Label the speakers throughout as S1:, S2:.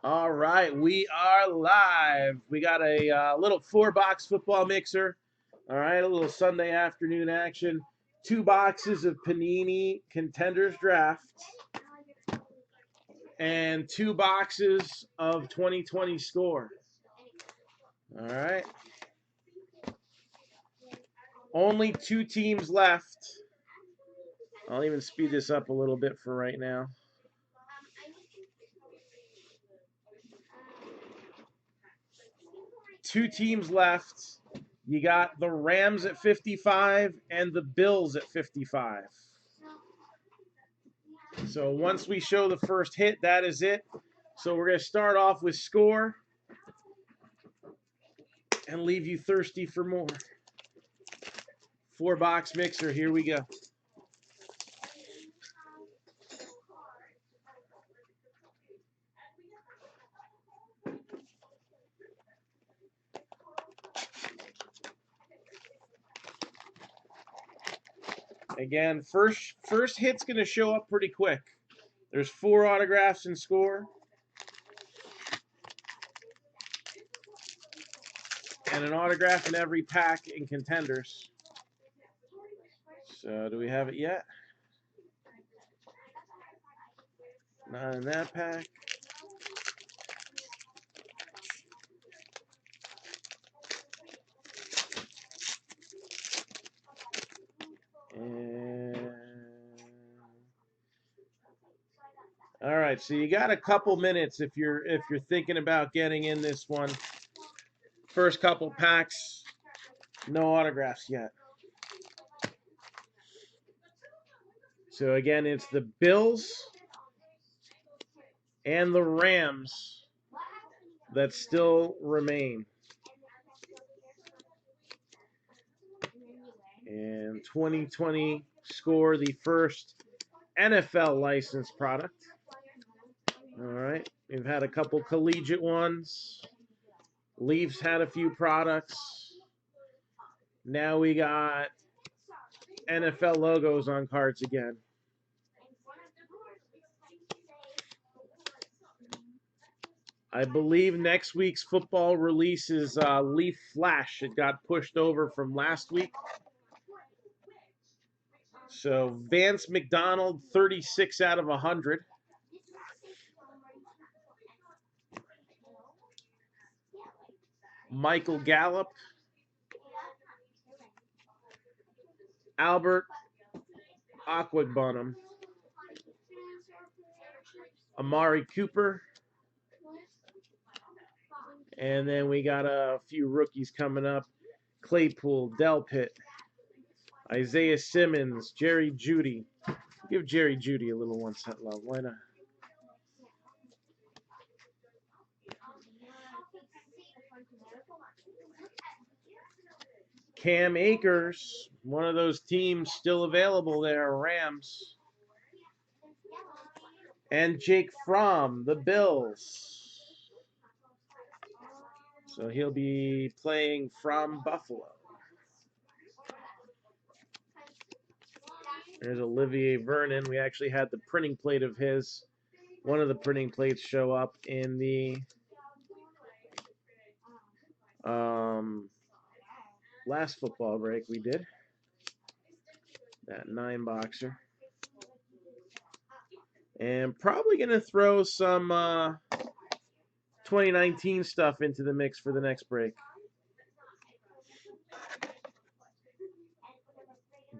S1: All right, we are live. We got a little 4-box football mixer. All right, a little Sunday afternoon action. 2 boxes of Panini Contenders Draft and 2 boxes of 2020 Score. All right. Only 2 teams left. I'll even speed this up a little bit for right now. Two teams left. You got the Rams at 55 and the Bills at 55. So once we show the first hit, that is it. So we're going to start off with Score and leave you thirsty for more. 4-box mixer, here we go. Again, first hit's going to show up pretty quick. There's 4 autographs in Score. And an autograph in every pack in Contenders. So do we have it yet? Not in that pack. And all right, so you got a couple minutes if you're thinking about getting in this one. First couple packs, no autographs yet. So again, it's the Bills and the Rams that still remain. And 2020 Score, the first NFL licensed product. All right, we've had a couple collegiate ones. Leafs had a few products. Now we got NFL logos on cards again. I believe next week's football release is Leaf Flash. It got pushed over from last week. So Vance McDonald, 36 out of 100. Michael Gallup. Albert Aquagbunham. Amari Cooper. And then we got a few rookies coming up. Claypool, Delpit, Isaiah Simmons, Jerry Jeudy. Give Jerry Jeudy a little 1-cent love. Why not? Cam Akers, one of those teams still available there, Rams. And Jake Fromm, the Bills. So he'll be playing from Buffalo. There's Olivier Vernon. We actually had the printing plate of his. One of the printing plates show up in the last football break we did. That 9-boxer. And probably going to throw some 2019 stuff into the mix for the next break.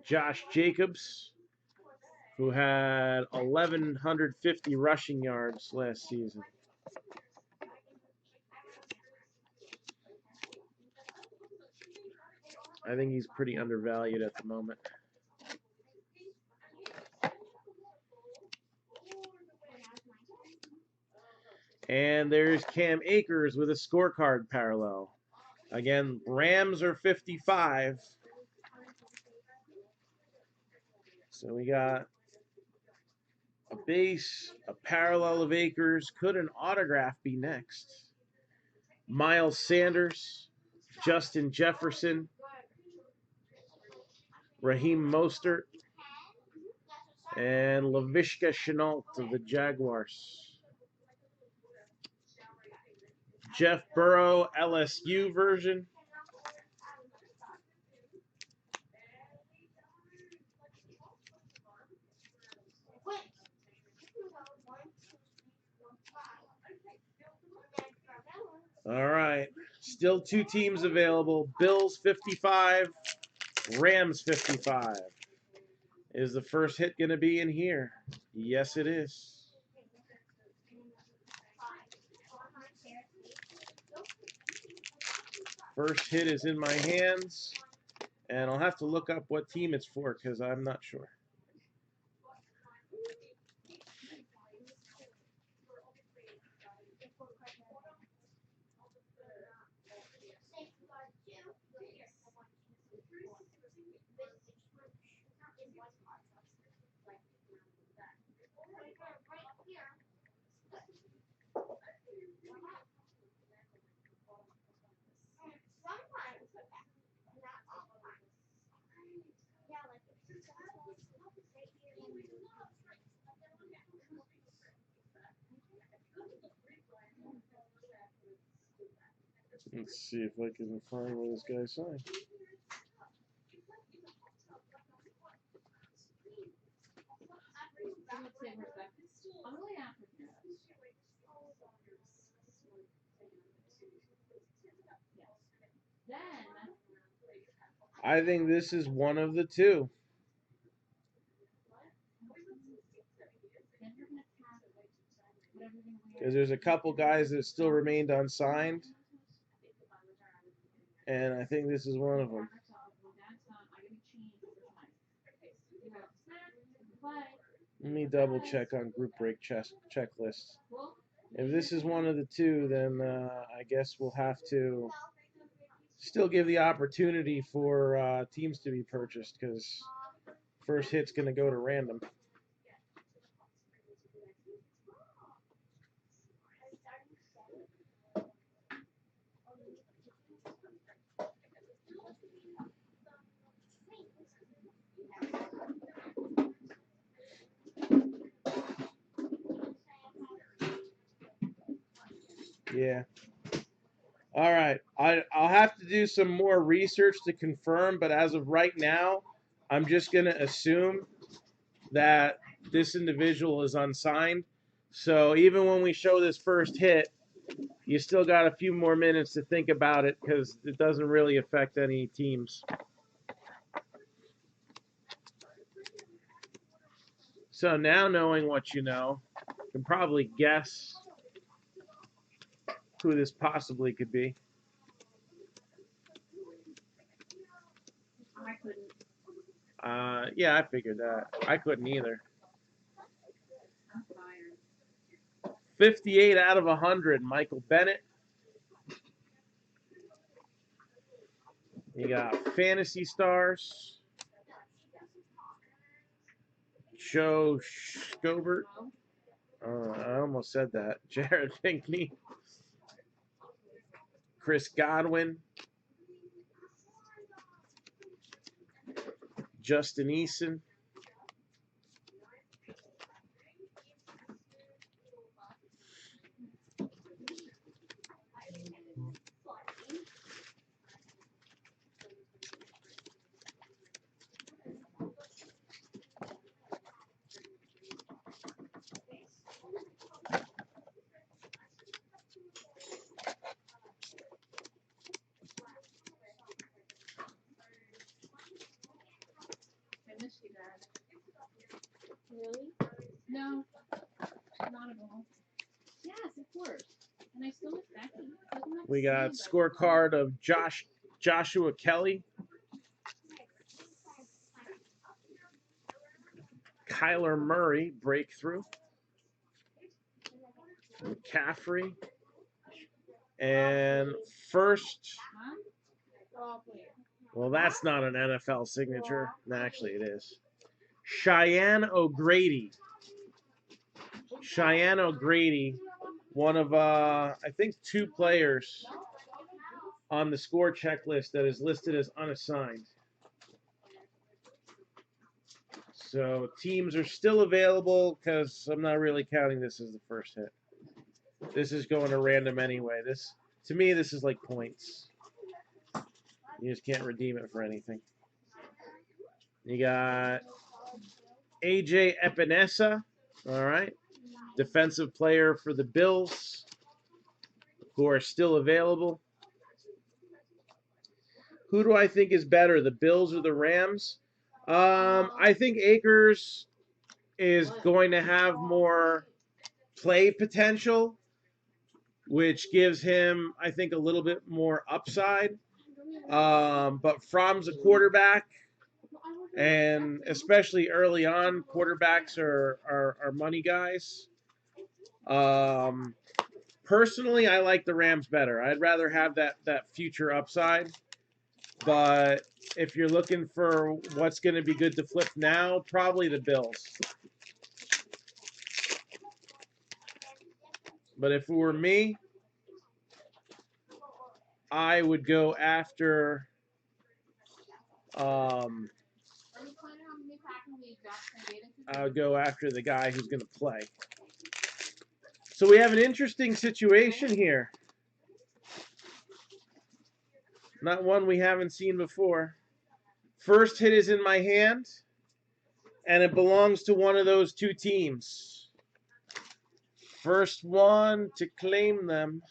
S1: Josh Jacobs, who had 1,150 rushing yards last season. I think he's pretty undervalued at the moment. And there's Cam Akers with a scorecard parallel. Again, Rams are 55. So we got a base, a parallel of Akers. Could an autograph be next? Miles Sanders, Justin Jefferson, Raheem Mostert, and Laviska Shenault of the Jaguars. Jeff Burrow LSU version. All right. Still 2 teams available. Bills 55, Rams 55. Is the first hit going to be in here? Yes, it is. First hit is in my hands, and I'll have to look up what team it's for because I'm not sure. Let's see if I can find where this guy signed. I think this is one of the two. Because there's a couple guys that still remained unsigned. And I think this is one of them. Let me double check on group break checklist. If this is one of the two, then I guess we'll have to still give the opportunity for teams to be purchased because first hit's going to go to random. Yeah. All right. I'll have to do some more research to confirm, but as of right now, I'm just going to assume that this individual is unsigned. So even when we show this first hit, you still got a few more minutes to think about it because it doesn't really affect any teams. So now knowing what you know, you can probably guess who this possibly could be.
S2: I couldn't.
S1: Yeah, I figured that. I couldn't either.
S2: I'm fired.
S1: 58 out of 100, Michael Bennett. You got Fantasy Stars. Joe Scobert. I almost said that. Jared Pinkney. Chris Godwin. Justin Eason.
S2: I missed you guys. Really? No. Not at all. Yes, of course. And I still miss Becky.
S1: We got scorecard of Joshua Kelly. Kyler Murray, breakthrough. McCaffrey. And first, well, that's not an NFL signature. No, actually, it is. Cheyenne O'Grady. Cheyenne O'Grady, one of, I think, 2 players on the score checklist that is listed as unassigned. So teams are still available because I'm not really counting this as the first hit. This is going to random anyway. To me, this is like points. You just can't redeem it for anything. You got AJ Epinesa, all right, defensive player for the Bills, who are still available. Who do I think is better, the Bills or the Rams? I think Akers is going to have more play potential, which gives him, I think, a little bit more upside. But Fromm's a quarterback, and especially early on, quarterbacks are money guys. Personally, I like the Rams better. I'd rather have that future upside. But if you're looking for what's going to be good to flip now, probably the Bills. But if it were me, I would go after I would go after the guy who's going to play. So we have an interesting situation here. Not one we haven't seen before. First hit is in my hand, and it belongs to one of those two teams. First one to claim them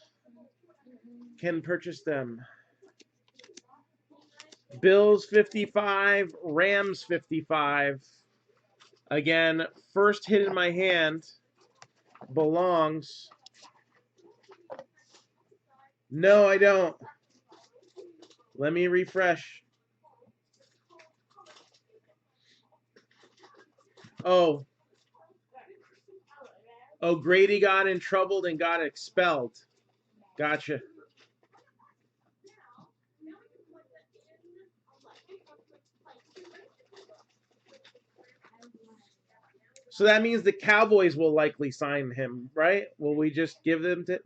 S1: can purchase them. Bills 55, Rams 55. Again, first hit in my hand belongs. No, I don't. Let me refresh. Oh, Grady got in trouble and got expelled. Gotcha. So that means the Cowboys will likely sign him, right? Will we just give them to...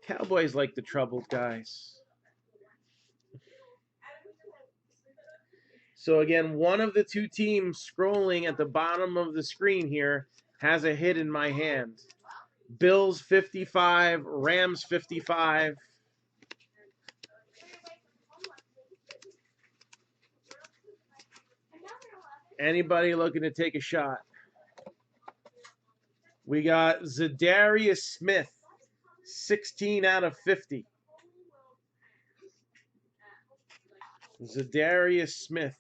S1: Cowboys like the troubled guys. So again, one of the two teams scrolling at the bottom of the screen here has a hit in my hand. Bills 55, Rams 55. Anybody looking to take a shot? We got Zadarius Smith, 16 out of 50. Zadarius Smith,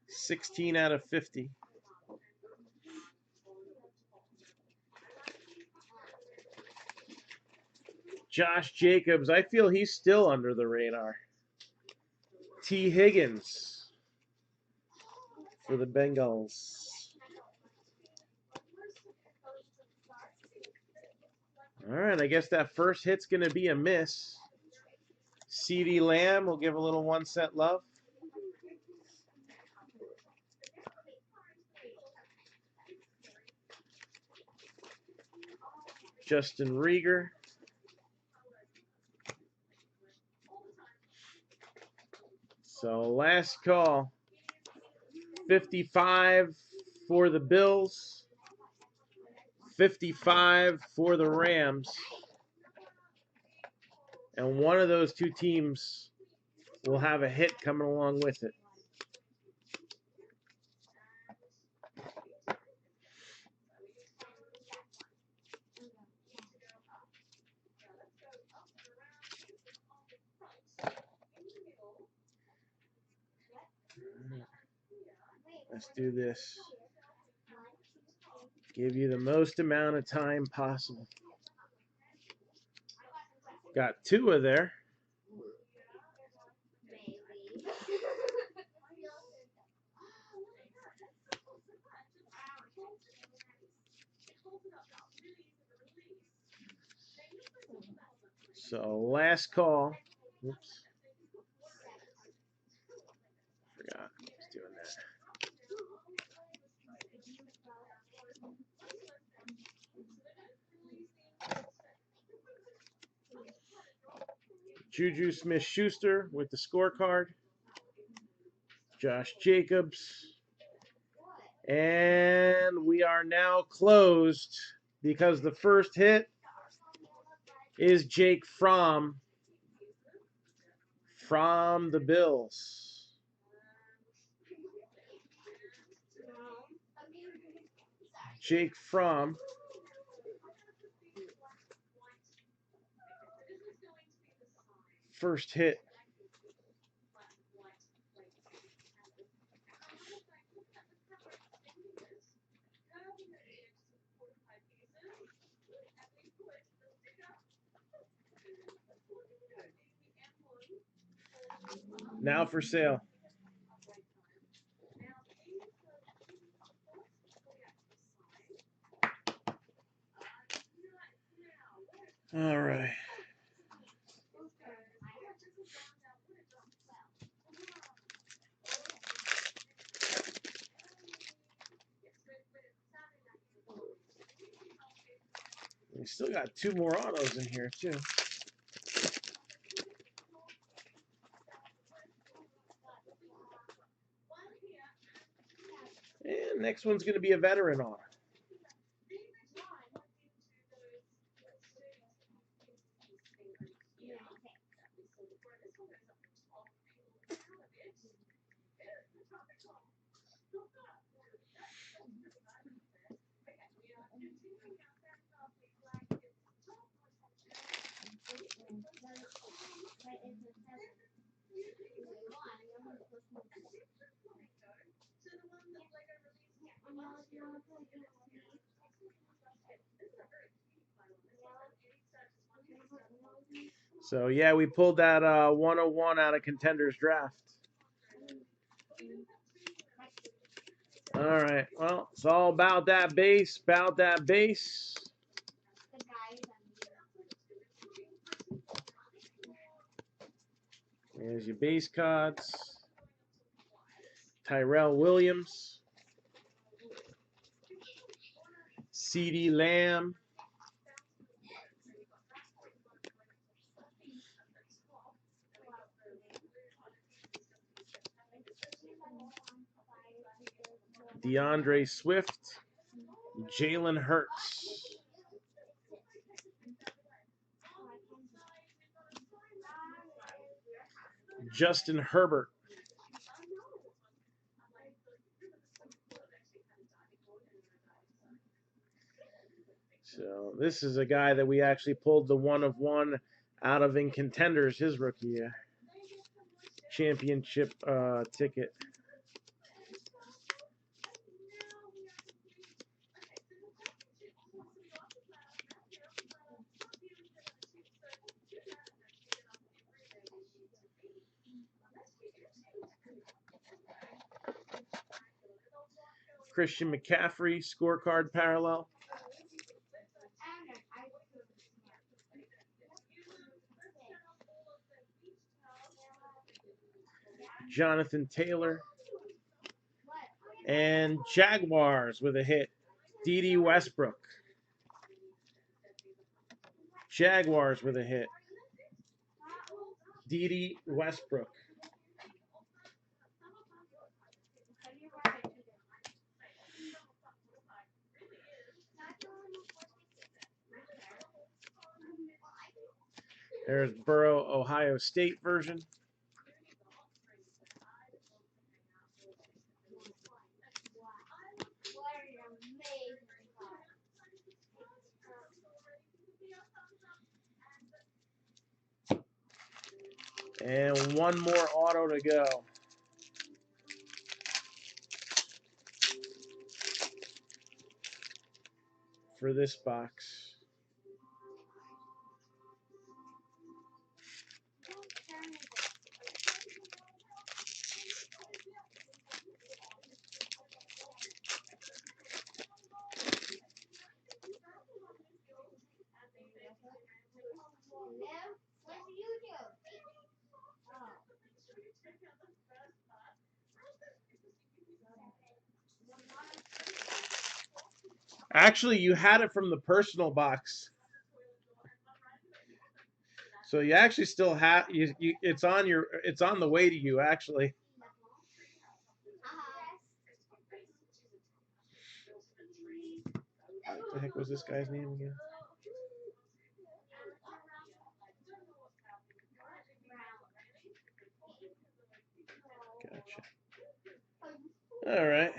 S1: 16 out of 50. Josh Jacobs, I feel he's still under the radar. T. Higgins for the Bengals. All right, I guess that first hit's going to be a miss. CeeDee Lamb will give a little 1 cent love. Justin Rieger. So last call. 55 for the Bills. 55 for the Rams. And one of those two teams will have a hit coming along with it. Let's do this. Give you the most amount of time possible. Got Tua there. So last call. Oops. Forgot. I was doing that. Juju Smith-Schuster with the scorecard. Josh Jacobs. And we are now closed because the first hit is Jake Fromm from the Bills. Jake Fromm. First hit. Now for sale. All right. We still got 2 more autos in here, too. And next one's going to be a veteran auto. So, yeah, we pulled that 101 out of Contenders Draft. All right. Well, it's all about that base, about that base. There's your base cards. Tyrell Williams. CeeDee Lamb. DeAndre Swift. Jalen Hurts. Justin Herbert. So this is a guy that we actually pulled the 1 of 1 out of in Contenders his rookie year. Championship ticket. Christian McCaffrey scorecard parallel. Jonathan Taylor. And Jaguars with a hit. Dede Westbrook. Jaguars with a hit. Dede Westbrook. There's Burrow, Ohio State version. And 1 more auto to go. For this box. Actually, you had it from the personal box. So you actually still have it's on the way to you actually. What the heck was this guy's name again? All right.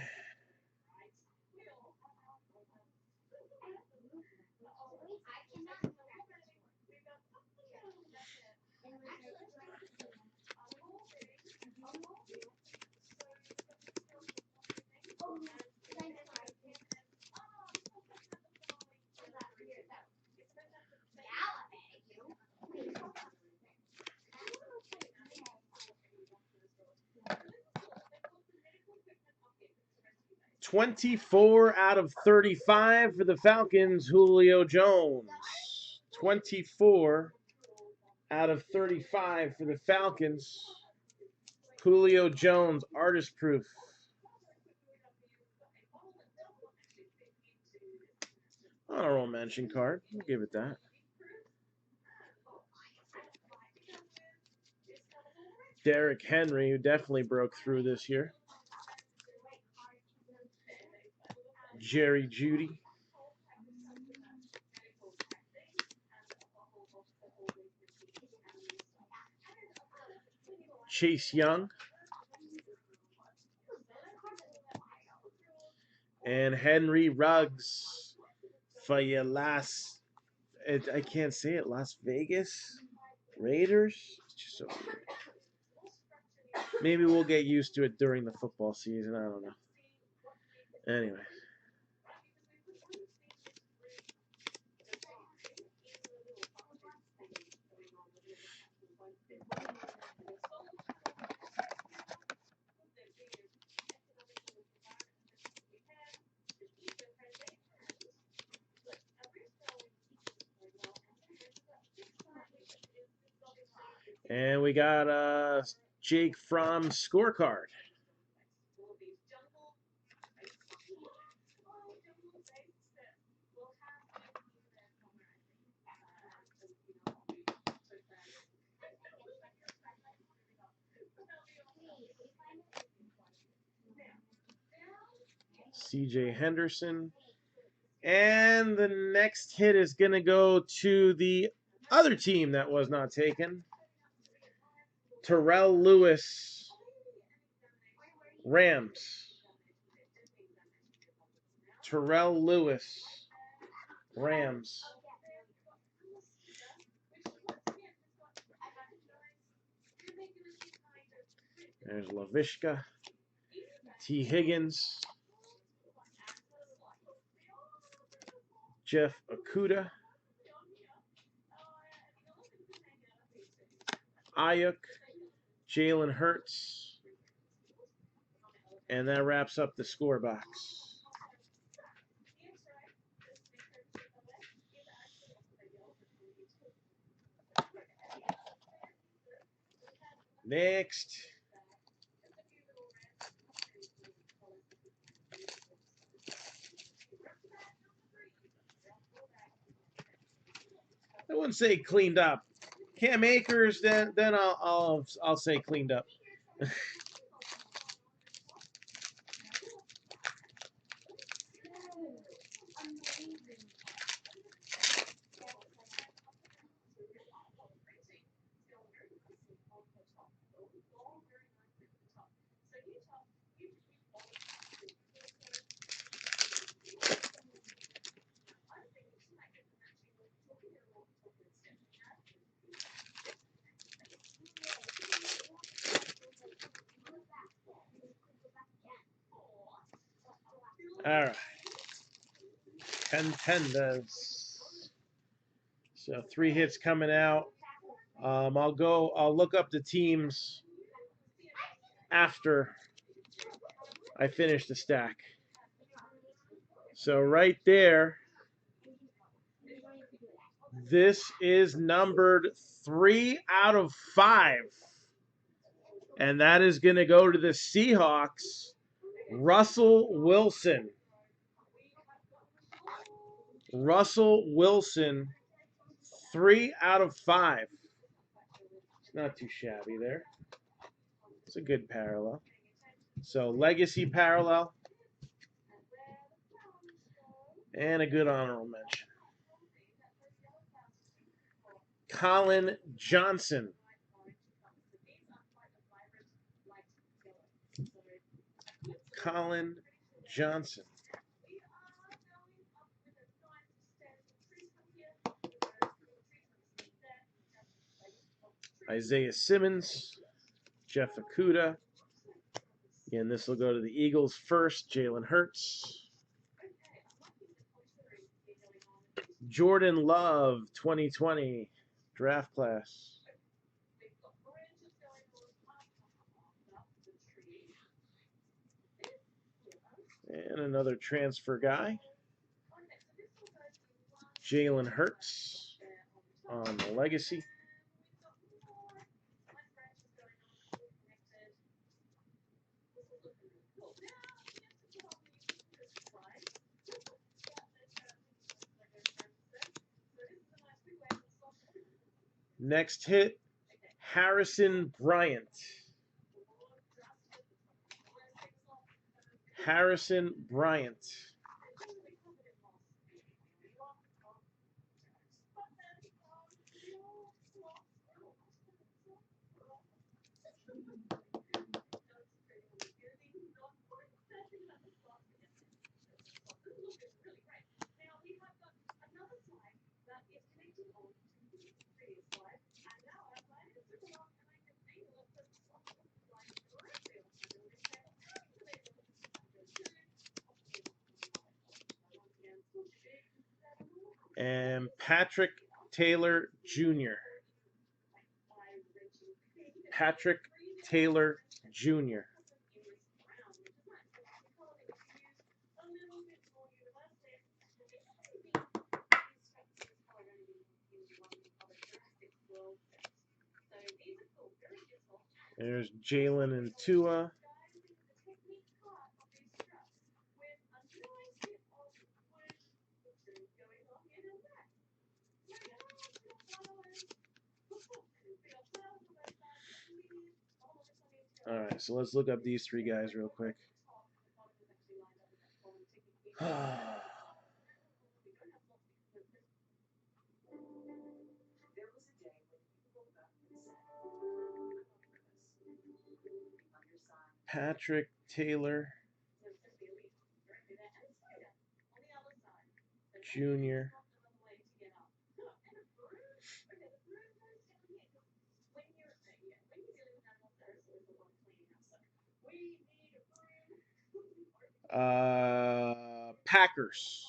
S1: $24 out of 35 for the Falcons, Julio Jones. 24 out of 35 for the Falcons, Julio Jones, artist proof. Honorable mention card. We'll give it that. Derrick Henry, who definitely broke through this year. Jerry Jeudy. Chase Young. And Henry Ruggs for your I can't say it, Las Vegas Raiders? It's just so weird. Maybe we'll get used to it during the football season. I don't know. Anyway. And we got Jake Fromm scorecard. CJ Henderson. And the next hit is going to go to the other team that was not taken. Terrell Lewis, Rams. Terrell Lewis, Rams. There's LaVishka, T. Higgins, Jeff Okuda, Ayuk, Jalen Hurts, and that wraps up the score box. Next. I wouldn't say cleaned up. Cam Akers, then I'll say cleaned up. All right. Contenders. So 3 hits coming out. I'll look up the teams after I finish the stack. So right there, this is numbered 3 out of 5. And that is going to go to the Seahawks, Russell Wilson. Russell Wilson, 3 out of 5. It's not too shabby there. It's a good parallel. So legacy parallel. And a good honorable mention. Colin Johnson. Colin Johnson. Isaiah Simmons, Jeff Okuda. Again, this will go to the Eagles first. Jalen Hurts. Jordan Love, 2020 draft class. And another transfer guy. Jalen Hurts on the legacy. Next hit, Harrison Bryant. Harrison Bryant. And Patrick Taylor Jr. Patrick Taylor Jr. There's Jalen and Tua. All right, so let's look up these three guys real quick. Patrick Taylor Jr. Packers.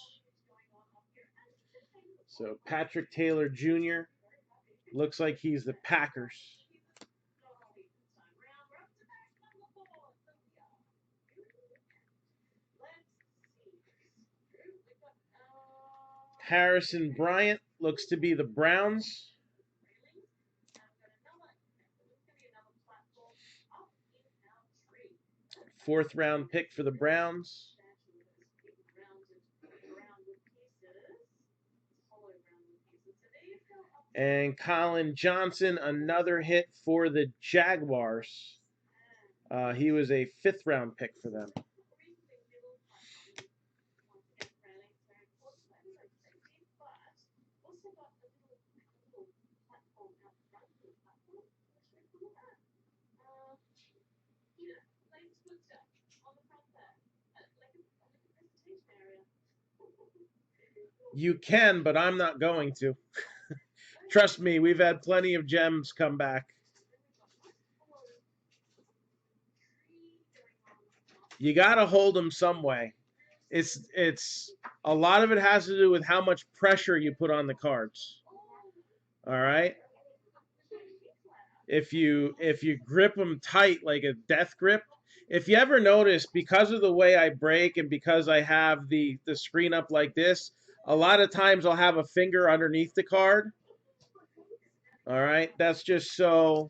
S1: So Patrick Taylor Jr. looks like he's the Packers. Harrison Bryant looks to be the Browns. Fourth round pick for the Browns. And Colin Johnson, another hit for the Jaguars. He was a fifth round pick for them. You can, but I'm not going to. Trust me, we've had plenty of gems come back. You got to hold them some way. It's a lot of it has to do with how much pressure you put on the cards. All right? If you grip them tight like a death grip, if you ever notice, because of the way I break and because I have the screen up like this, a lot of times I'll have a finger underneath the card. All right, that's just so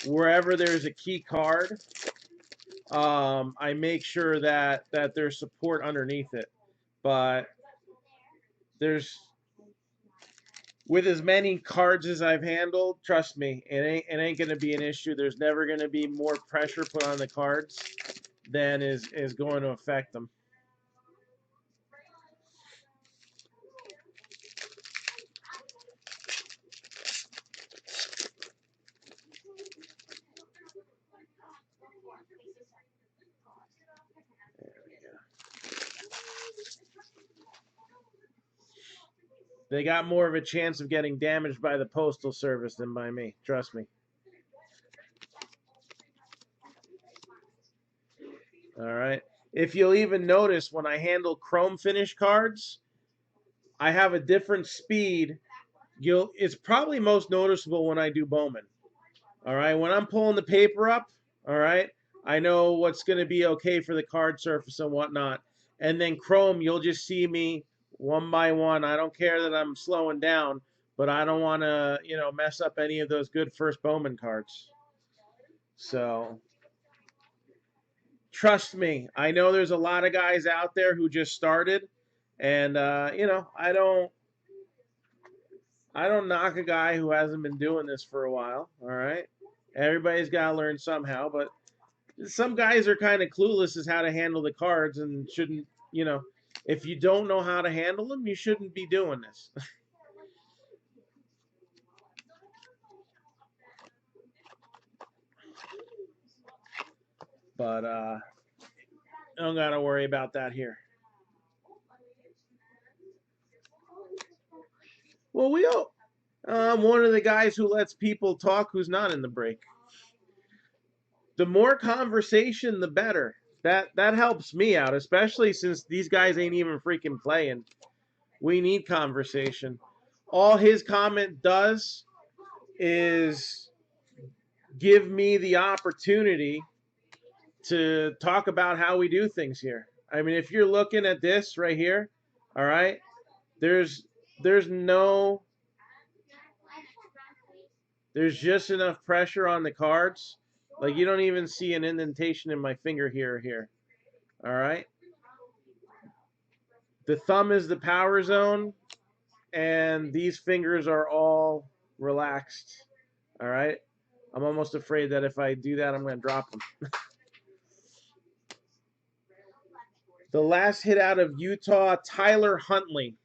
S1: wherever there's a key card, I make sure that there's support underneath it. But with as many cards as I've handled, trust me, it ain't gonna be an issue. There's never gonna be more pressure put on the cards than is going to affect them. They got more of a chance of getting damaged by the Postal Service than by me. Trust me. All right. If you'll even notice, when I handle chrome finish cards, I have a different speed. It's probably most noticeable when I do Bowman. All right. When I'm pulling the paper up, all right, I know what's going to be okay for the card surface and whatnot. And then chrome, you'll just see me one by one. I don't care that I'm slowing down, but I don't want to, mess up any of those good first Bowman cards. So trust me, I know there's a lot of guys out there who just started, and I don't knock a guy who hasn't been doing this for a while. All right, everybody's got to learn somehow, but some guys are kind of clueless as how to handle the cards and shouldn't, if you don't know how to handle them, you shouldn't be doing this. But I don't got to worry about that here. Well, I'm one of the guys who lets people talk who's not in the break. The more conversation, the better. That helps me out, especially since these guys ain't even freaking playing. We need conversation. All his comment does is give me the opportunity to talk about how we do things here. I mean, if you're looking at this right here, all right, there's just enough pressure on the cards. Like, you don't even see an indentation in my finger here or here. All right. The thumb is the power zone, and these fingers are all relaxed. All right. I'm almost afraid that if I do that, I'm going to drop them. The last hit out of Utah, Tyler Huntley.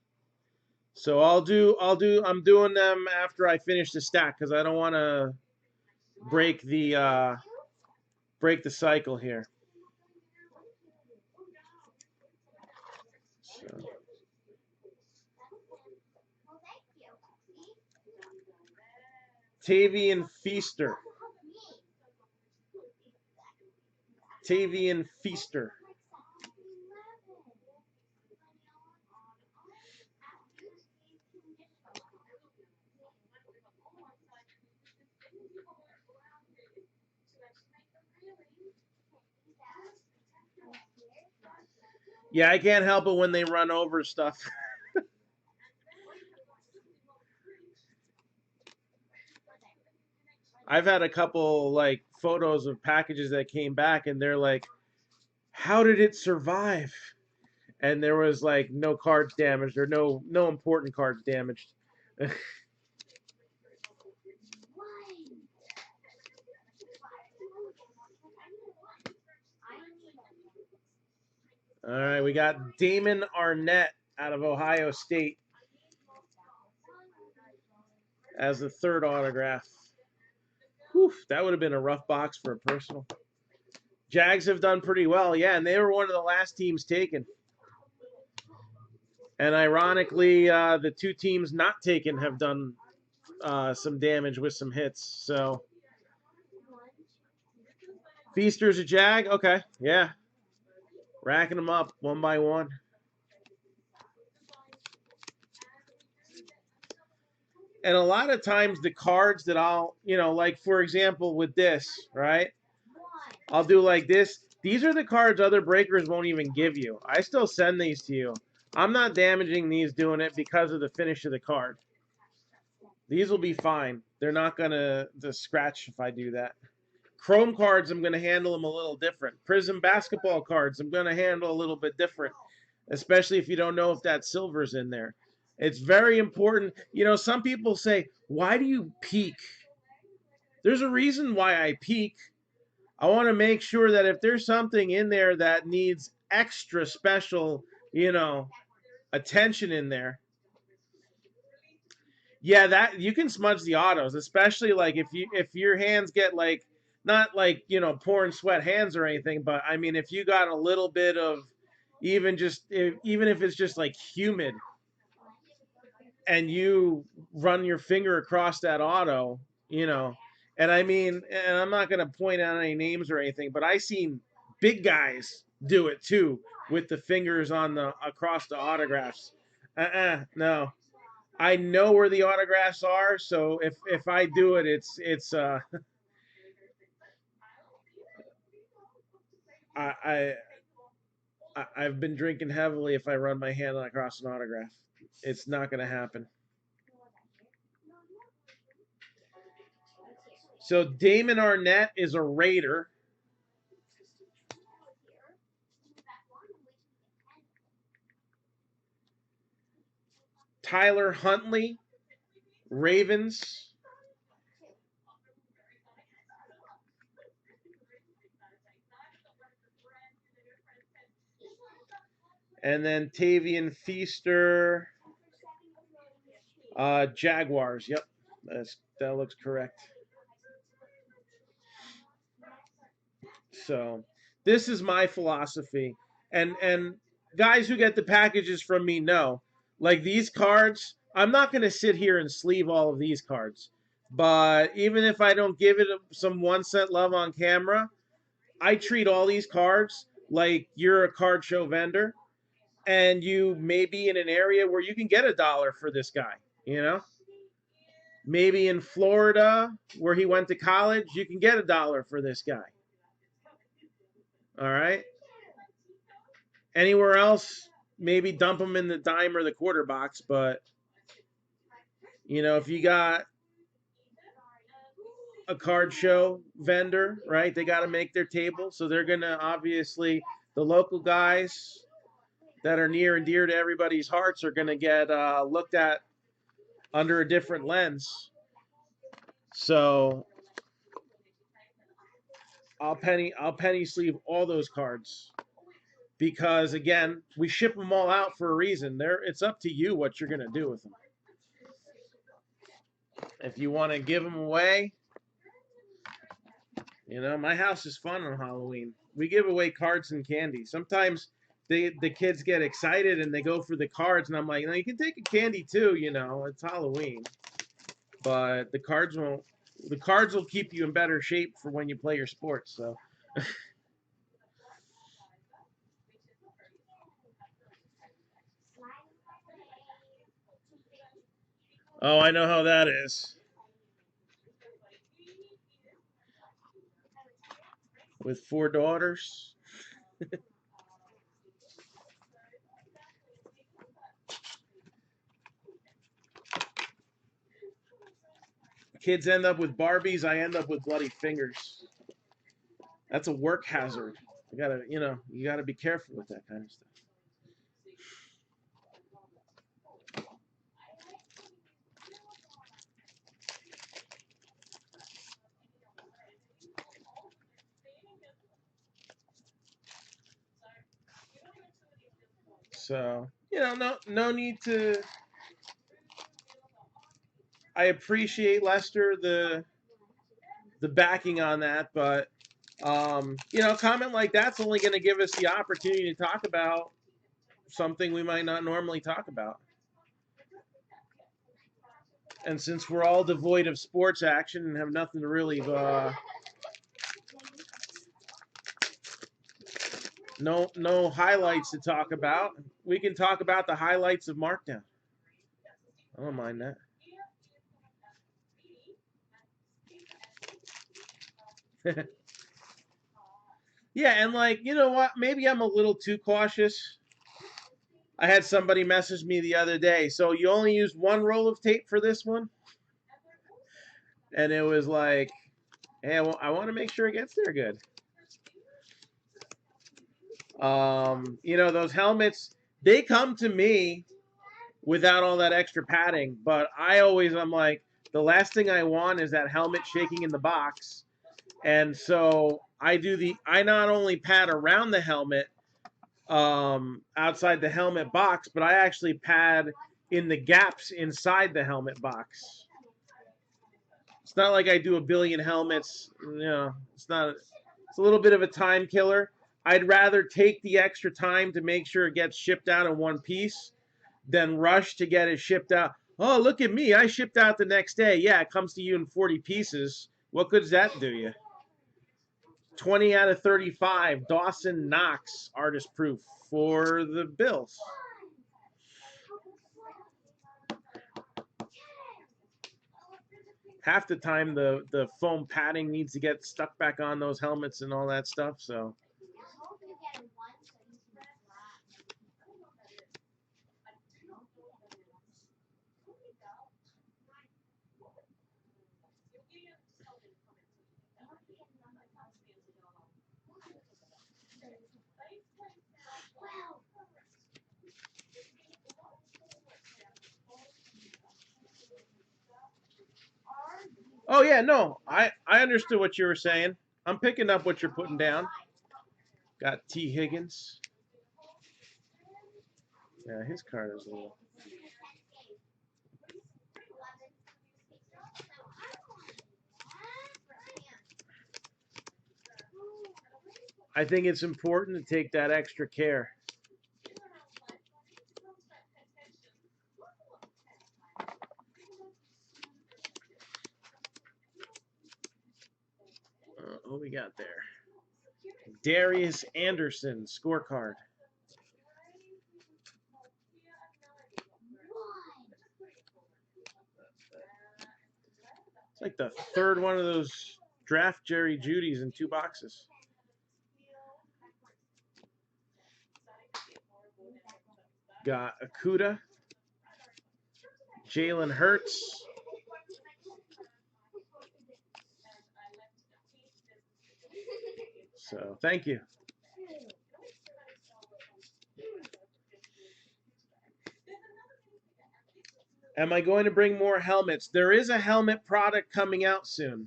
S1: So I'm doing them after I finish the stack because I don't want to break the cycle here. So. Tavian Feaster. Tavian Feaster. Yeah, I can't help it when they run over stuff. I've had a couple like photos of packages that came back and they're like, how did it survive? And there was like no cards damaged or no important cards damaged. All right, we got Damon Arnett out of Ohio State as the third autograph. Whew, that would have been a rough box for a personal. Jags have done pretty well, yeah, and they were one of the last teams taken. And ironically, the two teams not taken have done some damage with some hits. So Feaster's a Jag? Okay, yeah. Racking them up one by one. And a lot of times the cards that I'll, like for example with this, right? I'll do like this. These are the cards other breakers won't even give you. I still send these to you. I'm not damaging these doing it because of the finish of the card. These will be fine. They're not going to scratch if I do that. Chrome cards, I'm going to handle them a little different. Prism basketball cards, I'm going to handle a little bit different, especially if you don't know if that silver's in there. It's very important. Some people say, why do you peek? There's a reason why I peek. I want to make sure that if there's something in there that needs extra special, attention in there. Yeah, that you can smudge the autos, especially like if your hands get like not like pouring sweat hands or anything, but I mean if you got a little bit of even if it's just like humid, and you run your finger across that auto, you know. And I mean, and I'm not going to point out any names or anything, but I seen big guys do it too with the fingers on the across the autographs. No. I know where the autographs are, so if I do it, it's I I've been drinking heavily if I run my hand across an autograph. It's not going to happen. So Damon Arnett is a Raider. Tyler Huntley, Ravens. And then Tavian Feaster, Jaguars. Yep, that looks correct. So this is my philosophy. And guys who get the packages from me know, like these cards, I'm not going to sit here and sleeve all of these cards. But even if I don't give it some 1 cent love on camera, I treat all these cards like you're a card show vendor, and you may be in an area where you can get $1 for this guy, you know? Maybe in Florida, where he went to college, you can get $1 for this guy. All right? Anywhere else, maybe dump him in the dime or the quarter box, but, you know, if you got a card show vendor, right, they got to make their table, so they're going to obviously, the local guys that are near and dear to everybody's hearts are going to get looked at under a different lens. So I'll penny sleeve all those cards, because again, we ship them all out for a reason. It's up to you what you're going to do with them. If you want to give them away, you know, my house is fun on Halloween. We give away cards and candy. Sometimes the kids get excited and they go for the cards, and I'm like, no, you can take a candy too, you know, it's Halloween. But the cards won't. The cards will keep you in better shape for when you play your sports. So. Oh, I know how that is. With 4 daughters. Kids end up with Barbies. I end up with bloody fingers. That's a work hazard. You gotta be careful with that kind of stuff. So, you know, no need to. I appreciate Lester the backing on that, but you know, a comment like that's only going to give us the opportunity to talk about something we might not normally talk about. And since we're all devoid of sports action and have nothing to really no highlights to talk about, we can talk about the highlights of Marc-Down. I don't mind that. Yeah, and like, you know what? Maybe I'm a little too cautious. I had somebody message me the other day. So you only used 1 roll of tape for this one? And it was like, hey, I want to make sure it gets there good. You know, those helmets, they come to me without all that extra padding, but I'm like, the last thing I want is that helmet shaking in the box. And so I not only pad around the helmet, outside the helmet box, but I actually pad in the gaps inside the helmet box. It's not like I do a billion helmets, you know, it's a little bit of a time killer. I'd rather take the extra time to make sure it gets shipped out in one piece than rush to get it shipped out. Oh, look at me. I shipped out the next day. Yeah, it comes to you in 40 pieces. What good does that do you? 20 out of 35. Dawson Knox, artist proof for the Bills. Half the time the foam padding needs to get stuck back on those helmets and all that stuff, so. Oh yeah, no, I understood what you were saying. I'm picking up what you're putting down. Got T. Higgins. Yeah, his card is a little. I think it's important to take that extra care. What we got there? Darius Anderson scorecard. It's like the third one of those draft Jerry Judys in 2 boxes. Got Akuda, Jalen Hurts, so thank you. Am I going to bring more helmets? There is a helmet product coming out soon.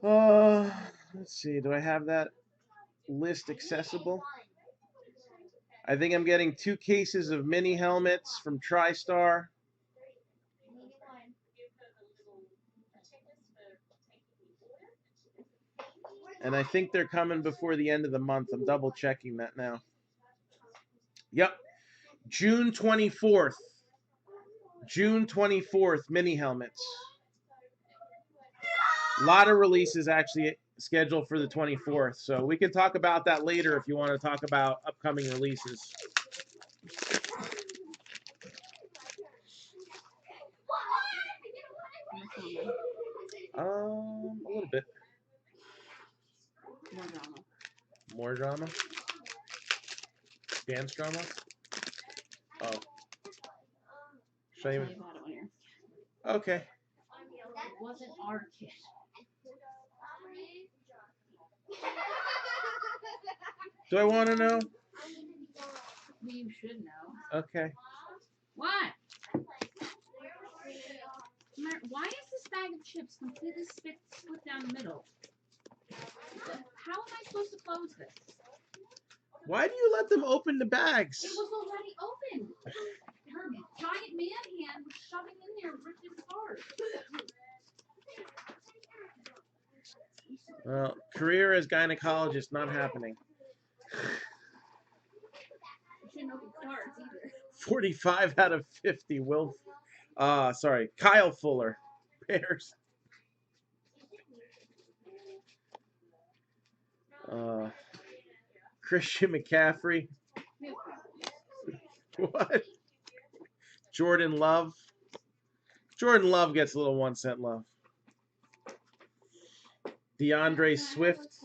S1: Let's see. Do I have that list accessible? I think I'm getting 2 cases of mini helmets from TriStar. And I think they're coming before the end of the month. I'm double checking that now. Yep. June 24th. June 24th, mini helmets. A lot of releases actually scheduled for the 24th. So we can talk about that later if you want to talk about upcoming releases. A little bit.
S2: More drama.
S1: More drama? Dance drama? Oh. Should I even... Okay.
S2: It wasn't our kid.
S1: Do I want to know?
S2: You should know.
S1: Okay.
S2: What? Why is this bag of chips completely split down the middle? How am I supposed to close this?
S1: Why do you let them open the bags?
S2: It was already open. Her giant man hand was shoving in there and ripped it apart.
S1: Well, career as gynecologist not happening.
S2: You shouldn't open cards either.
S1: 45 out of 50. Kyle Fuller. Bears. Christian McCaffrey. What? Jordan Love. Jordan Love gets a little 1-cent love. DeAndre Swift.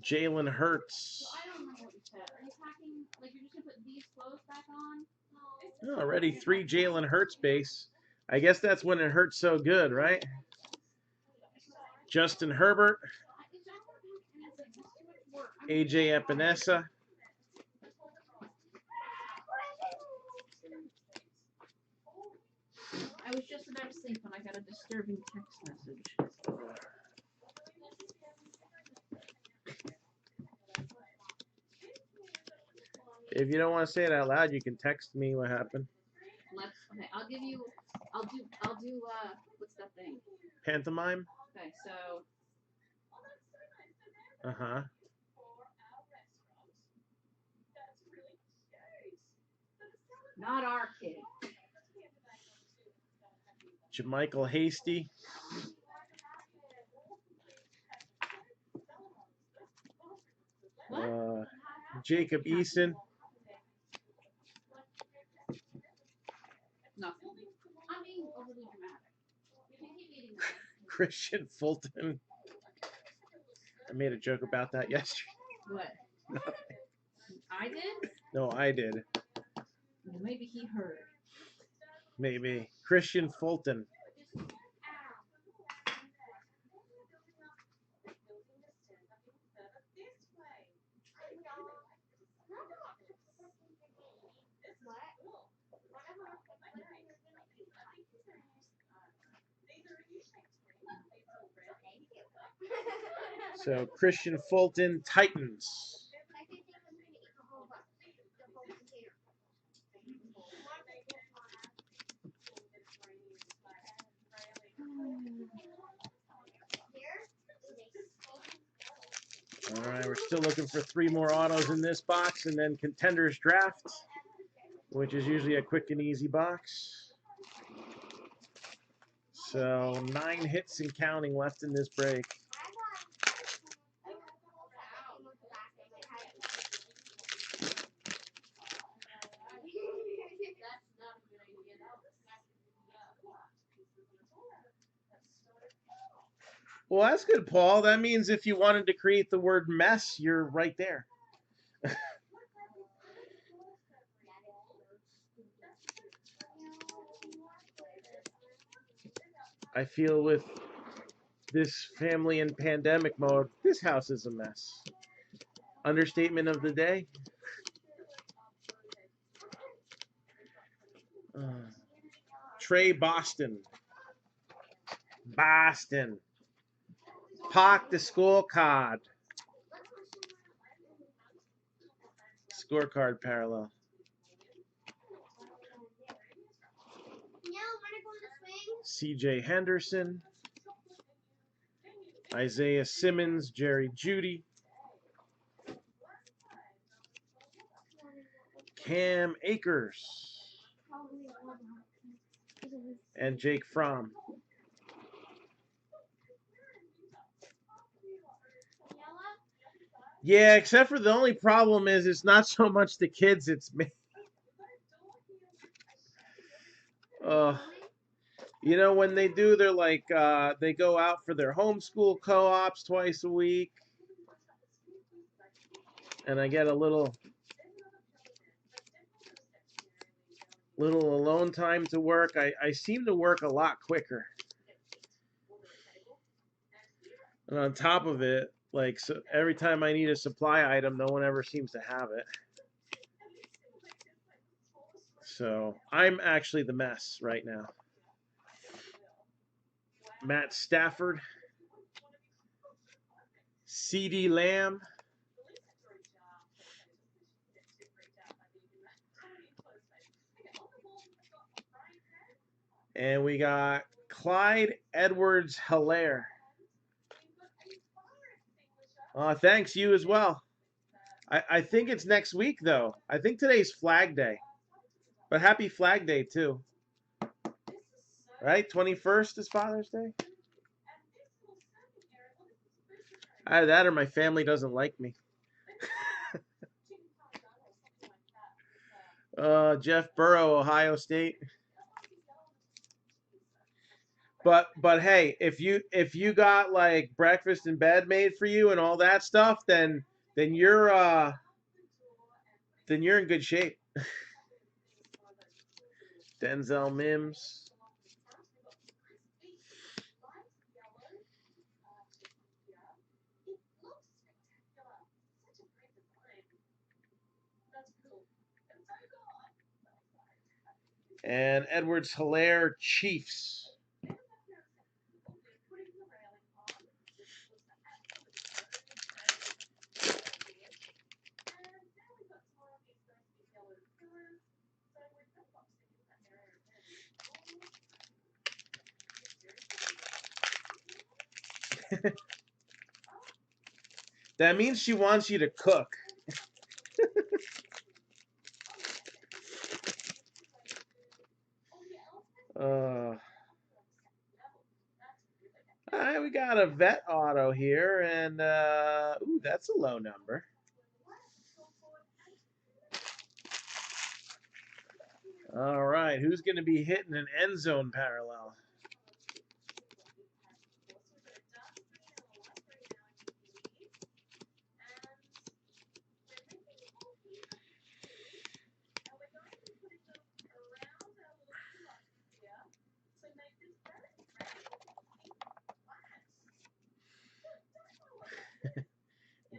S1: Jalen Hurts.
S2: I don't know what you said. Are you packing, like you're just going to put these clothes back on?
S1: Already 3 Jalen Hurts base. I guess that's when it hurts so good, right? Justin Herbert. AJ Epinesa.
S2: I was just about to sleep when I got a disturbing text message.
S1: If you don't want to say it out loud, you can text me what happened.
S2: Okay, I'll do, what's that thing?
S1: Pantomime?
S2: Okay, so,
S1: Uh-huh.
S2: Not our kid.
S1: Jermichael Hasty. Jacob Eason.
S2: Nothing. I'm being overly dramatic. You can keep eating that.
S1: Christian Fulton. I made a joke about that yesterday.
S2: What? I did?
S1: No, I did.
S2: Well, maybe he heard.
S1: Maybe. Christian Fulton. So Christian Fulton, Titans. All right, we're still looking for 3 more autos in this box, and then Contenders Draft, which is usually a quick and easy box. So 9 hits and counting left in this break. Well, that's good, Paul. That means if you wanted to create the word mess, you're right there. I feel with this family in pandemic mode, this house is a mess. Understatement of the day. Trey Boston. Park the scorecard. Scorecard parallel. CJ Henderson. Isaiah Simmons, Jerry Jeudy. Cam Akers. And Jake Fromm. Yeah, except for the only problem is it's not so much the kids, it's me. You know, when they do, they're like, they go out for their homeschool co-ops twice a week. And I get a little alone time to work. I seem to work a lot quicker. And on top of it, like, so every time I need a supply item, no one ever seems to have it. So I'm actually the mess right now. Matt Stafford. CeeDee Lamb. And we got Clyde Edwards-Helaire. Thanks, you as well. I think it's next week, though. I think today's Flag Day. But happy Flag Day, too. Right? 21st is Father's Day? Either that or my family doesn't like me. Jeff Burrow, Ohio State. But hey, if you got like breakfast in bed made for you and all that stuff, then you're in good shape. Denzel Mims. And Edwards-Helaire, Chiefs. That means she wants you to cook. All right, we got a vet auto here, and ooh, that's a low number. All right, who's going to be hitting an end zone parallel?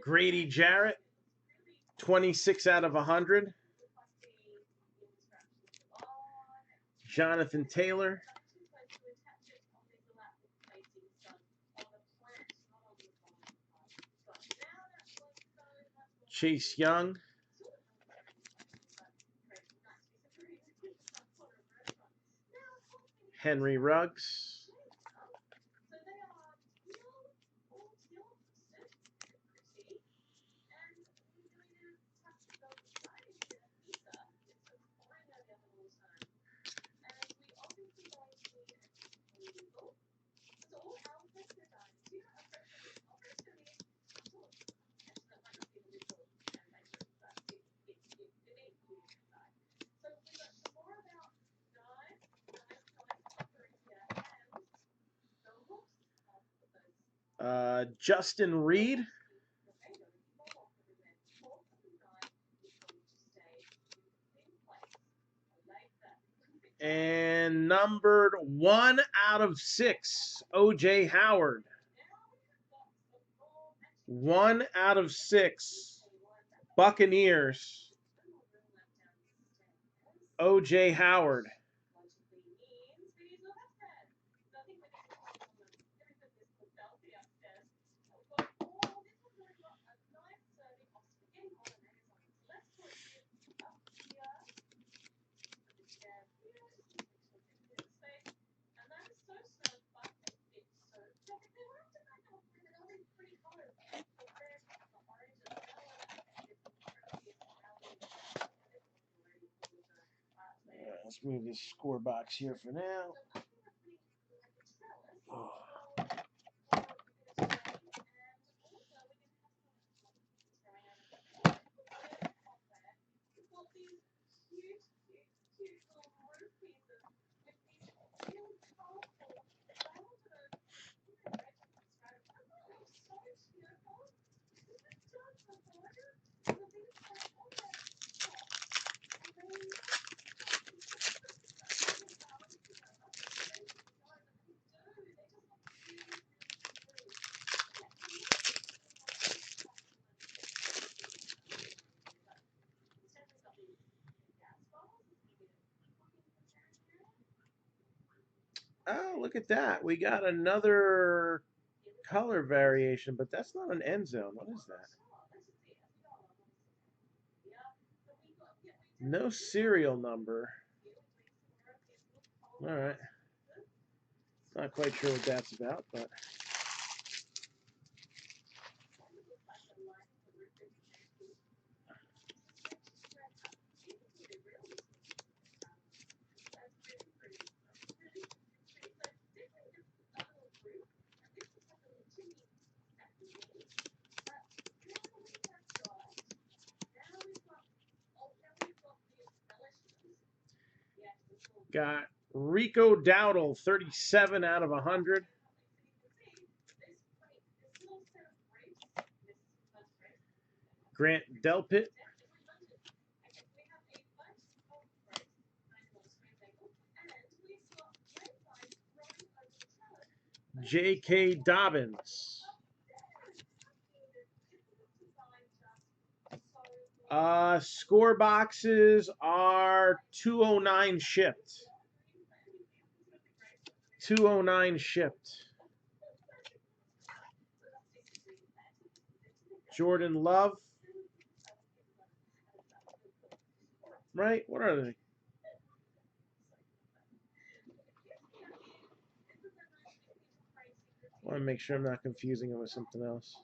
S1: Grady Jarrett, 26 out of 100. Jonathan Taylor. Chase Young. Henry Ruggs. Justin Reed. And numbered 1 out of 6, O.J. Howard. 1 out of 6, Buccaneers. O.J. Howard. Let's move this score box here for now. Oh, look at that. We got another color variation, but that's not an end zone. What is that? No serial number. All right. Not quite sure what that's about, but... Got Rico Dowdle, 37 out of 100. Grant Delpit. J.K. Dobbins. Score boxes are 209 shipped. 209 shipped. Jordan Love. Right? What are they? I want to make sure I'm not confusing it with something else.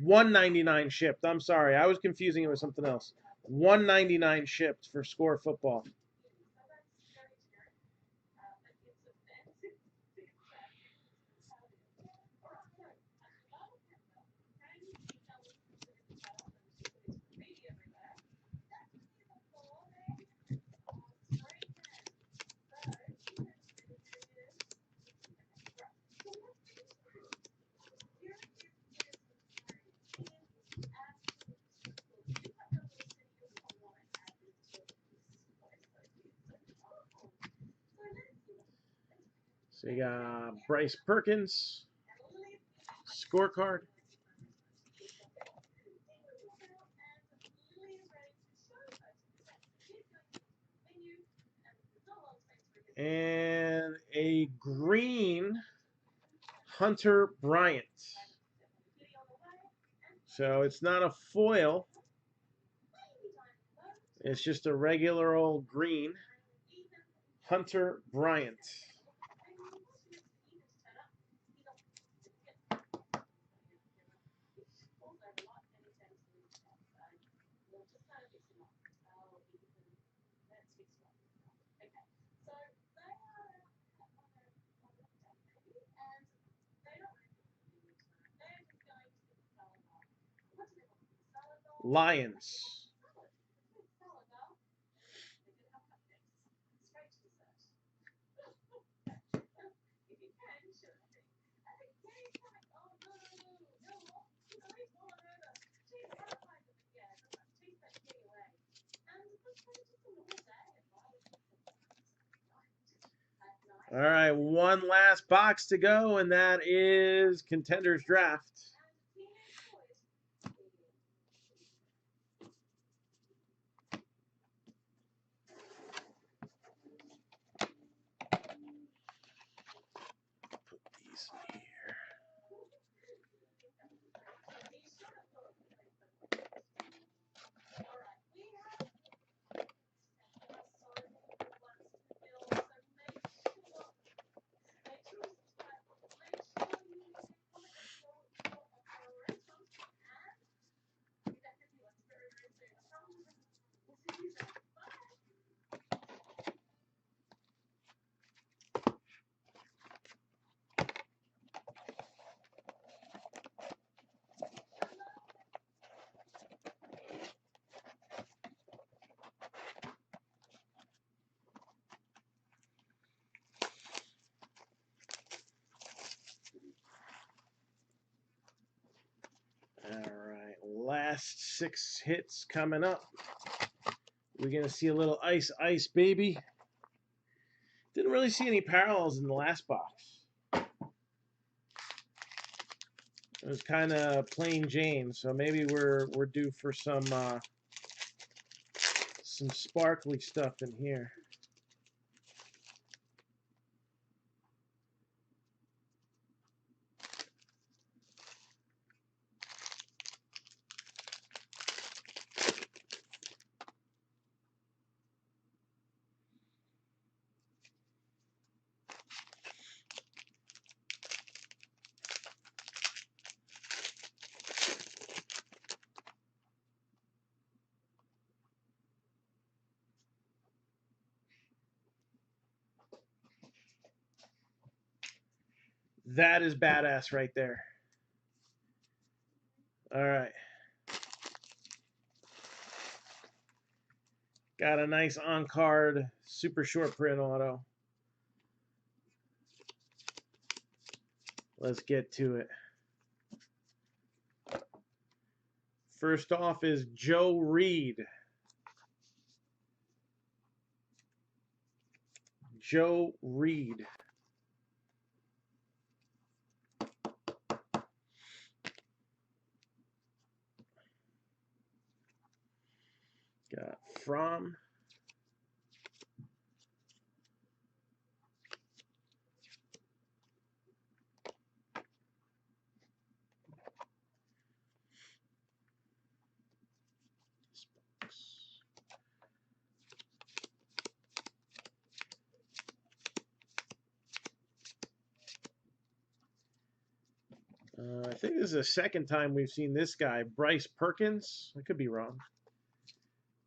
S1: $1.99 shipped. I'm sorry, I was confusing it with something else. $1.99 shipped for Score Football. So you got Bryce Perkins, scorecard. And a green Hunter Bryant. So it's not a foil. It's just a regular old green Hunter Bryant. Lions. All right, one last box to go, and that is Contenders Draft. Put these in here. All right, last 6 hits coming up. We're going to see a little ice, baby. Didn't really see any parallels in the last box. It was kind of plain Jane, so maybe we're due for some sparkly stuff in here. That is badass right there. All right. Got a nice on-card super short print auto. Let's get to it. First off is Joe Reed. Joe Reed. Got From. I think this is the second time we've seen this guy, Bryce Perkins. I could be wrong.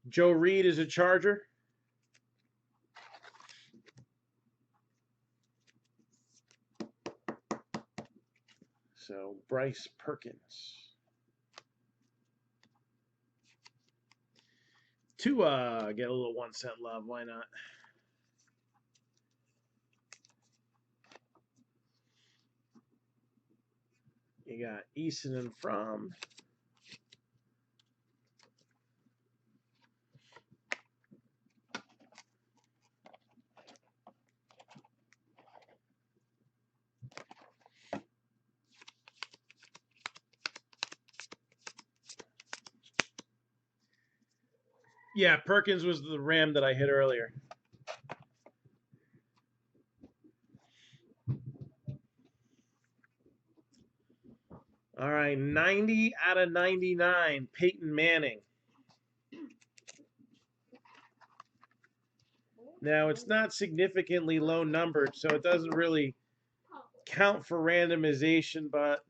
S1: Joe Reed is a Charger. So Bryce Perkins. To get a little 1 cent love, why not? You got Easton and Fromm. Yeah, Perkins was the Ram that I hit earlier. All right, 90 out of 99, Peyton Manning. Now, it's not significantly low numbered, so it doesn't really count for randomization, but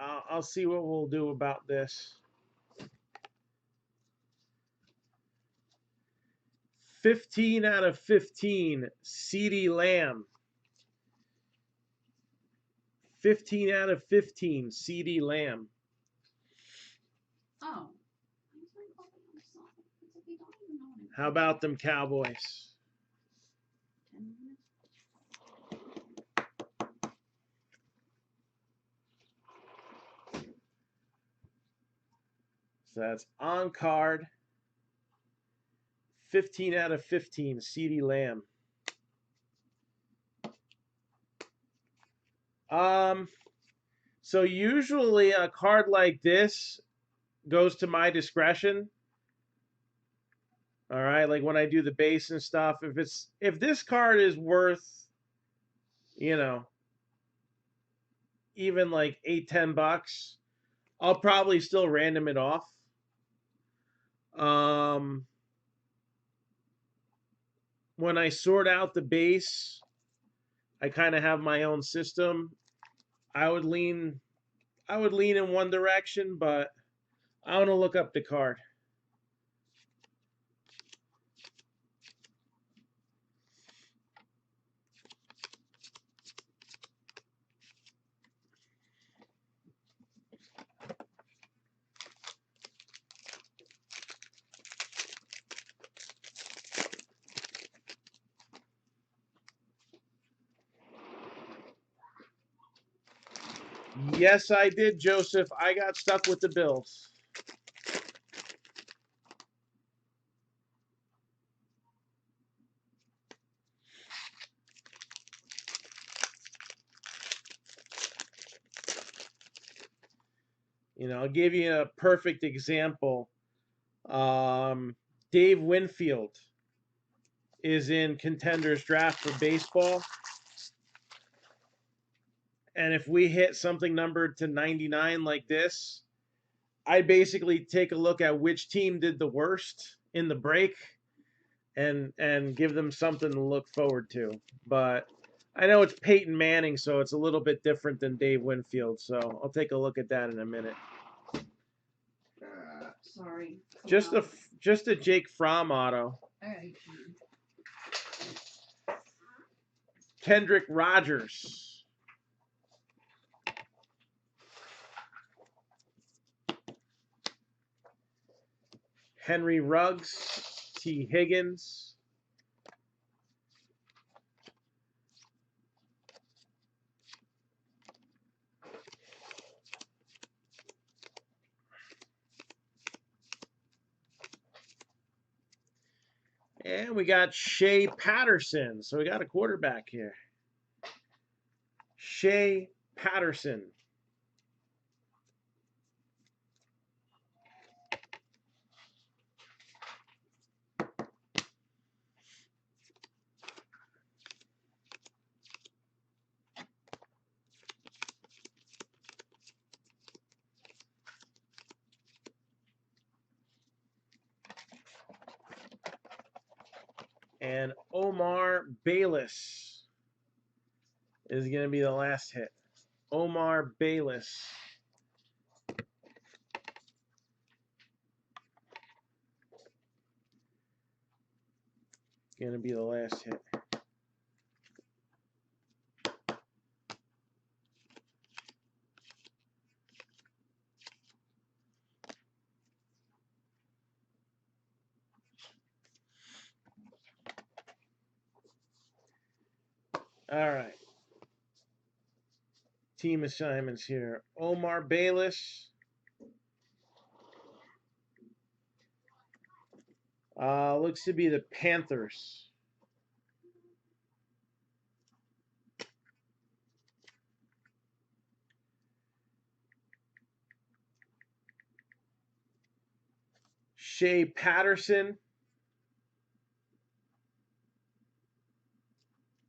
S1: I'll see what we'll do about this. 15 out of 15, CeeDee Lamb. 15 out of 15, CeeDee Lamb.
S2: Oh.
S1: How about them Cowboys?
S2: 10 minutes?
S1: So that's on card. 15 out of 15, CeeDee Lamb. So usually a card like this goes to my discretion. All right, like when I do the base and stuff, if this card is worth, you know, even like $8-10, I'll probably still random it off. When I sort out the base, I kind of have my own system. I would lean in one direction, but I want to look up the card. Yes, I did, Joseph. I got stuck with the Bills. You know, I'll give you a perfect example. Dave Winfield is in Contenders Draft for baseball. And if we hit something numbered to 99 like this, I basically take a look at which team did the worst in the break and give them something to look forward to. But I know it's Peyton Manning, so it's a little bit different than Dave Winfield. So I'll take a look at that in a minute.
S2: Sorry.
S1: Just a Jake Fromm auto.
S2: All right.
S1: Kendrick Rogers. Henry Ruggs, T. Higgins. And we got Shea Patterson. So we got a quarterback here. Shea Patterson. And Omar Bayless is going to be the last hit. Omar Bayless. going to be the last hit. All right. Team assignments here. Omar Bayless. Looks to be the Panthers. Shea Patterson.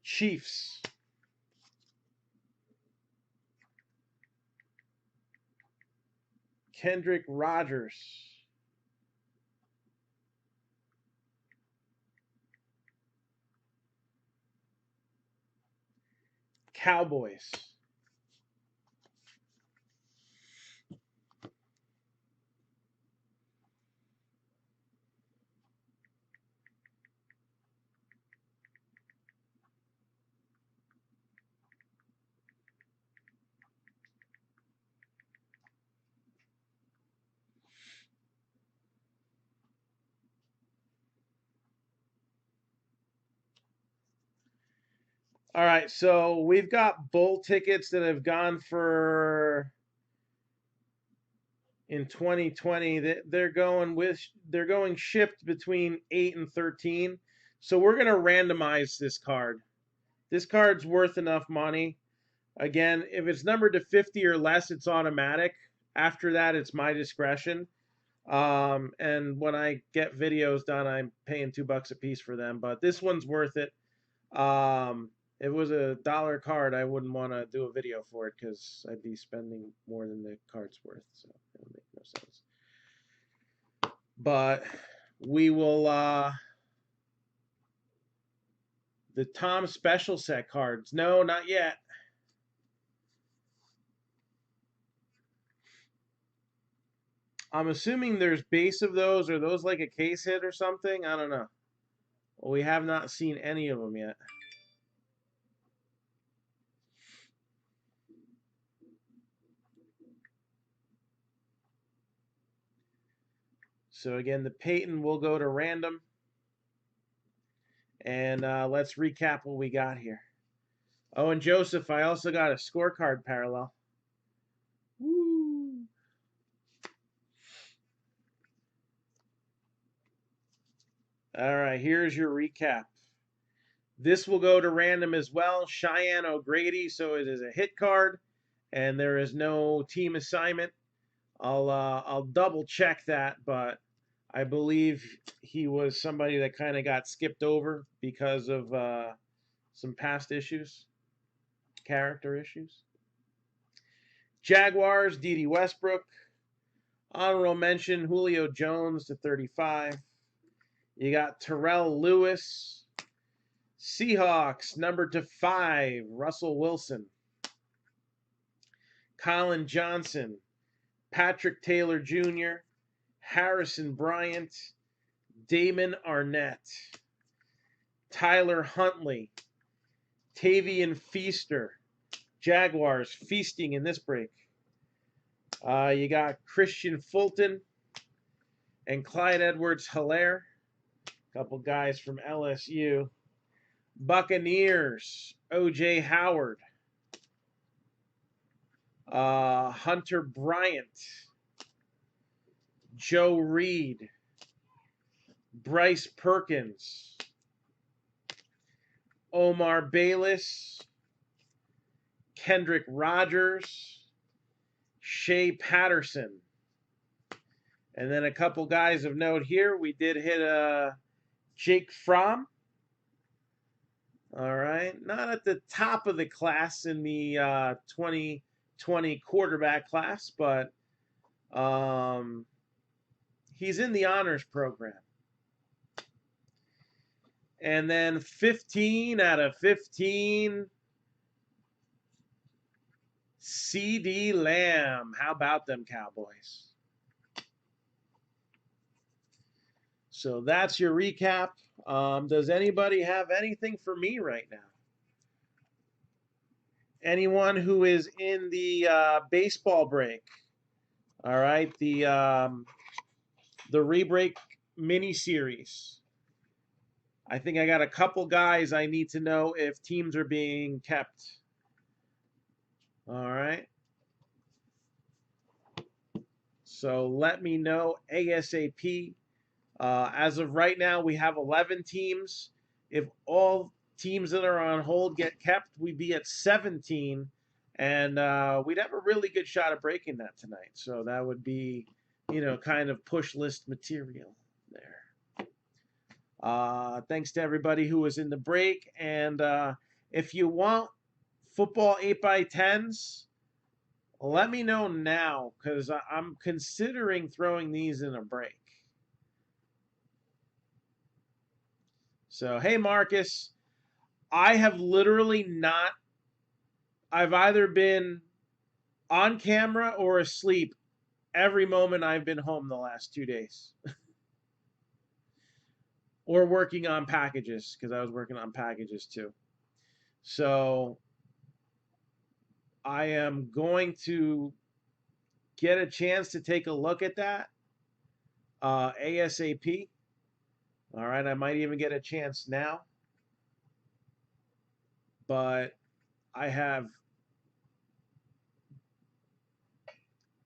S1: Chiefs. Kendrick Rogers. Cowboys. All right, so we've got bowl tickets that have gone for in 2020. They're going shipped between 8 and 13. So we're gonna randomize this card. This card's worth enough money. Again, if it's numbered to 50 or less, it's automatic. After that, it's my discretion. And when I get videos done, I'm paying $2 a piece for them. But this one's worth it. If it was a dollar card, I wouldn't want to do a video for it because I'd be spending more than the card's worth. So it would make no sense. But we will, the Tom Special Set cards. No, not yet. I'm assuming there's base of those. Are those like a case hit or something? I don't know. Well, we have not seen any of them yet. So again, the Peyton will go to random. And let's recap what we got here. Oh, and Joseph, I also got a scorecard parallel. Woo! All right, here's your recap. This will go to random as well. Cheyenne O'Grady, so it is a hit card, and there is no team assignment. I'll double check that, but I believe he was somebody that kind of got skipped over because of some past issues, character issues. Jaguars, Dede Westbrook. Honorable mention, Julio Jones to 35. You got Terrell Lewis. Seahawks, number to 5, Russell Wilson. Colin Johnson. Patrick Taylor Jr. Harrison Bryant. Damon Arnett. Tyler Huntley. Tavian Feaster. Jaguars feasting in this break. You got Christian Fulton and Clyde Edwards-Helaire. A couple guys from LSU. Buccaneers, O.J. Howard. Hunter Bryant. Joe Reed. Bryce Perkins. Omar Bayless. Kendrick Rogers. Shea Patterson. And then a couple guys of note here. We did hit Jake Fromm. All right. Not at the top of the class in the 2020 quarterback class, but he's in the honors program. And then 15 out of 15, CD Lamb. How about them Cowboys? So that's your recap. Does anybody have anything for me right now? Anyone who is in the baseball break? All right, the re-break mini series. I think I got a couple guys I need to know if teams are being kept. All right. So let me know ASAP. As of right now, we have 11 teams. If all teams that are on hold get kept, we'd be at 17. And we'd have a really good shot at breaking that tonight. So that would be, kind of push list material there. Thanks to everybody who was in the break. And if you want football 8x10s, let me know now, because I'm considering throwing these in a break. So, hey, Marcus, I have literally not, I've either been on camera or asleep every moment I've been home the last 2 days. Or working on packages, because I was working on packages too. So, I am going to get a chance to take a look at that ASAP. All right, I might even get a chance now. But I have,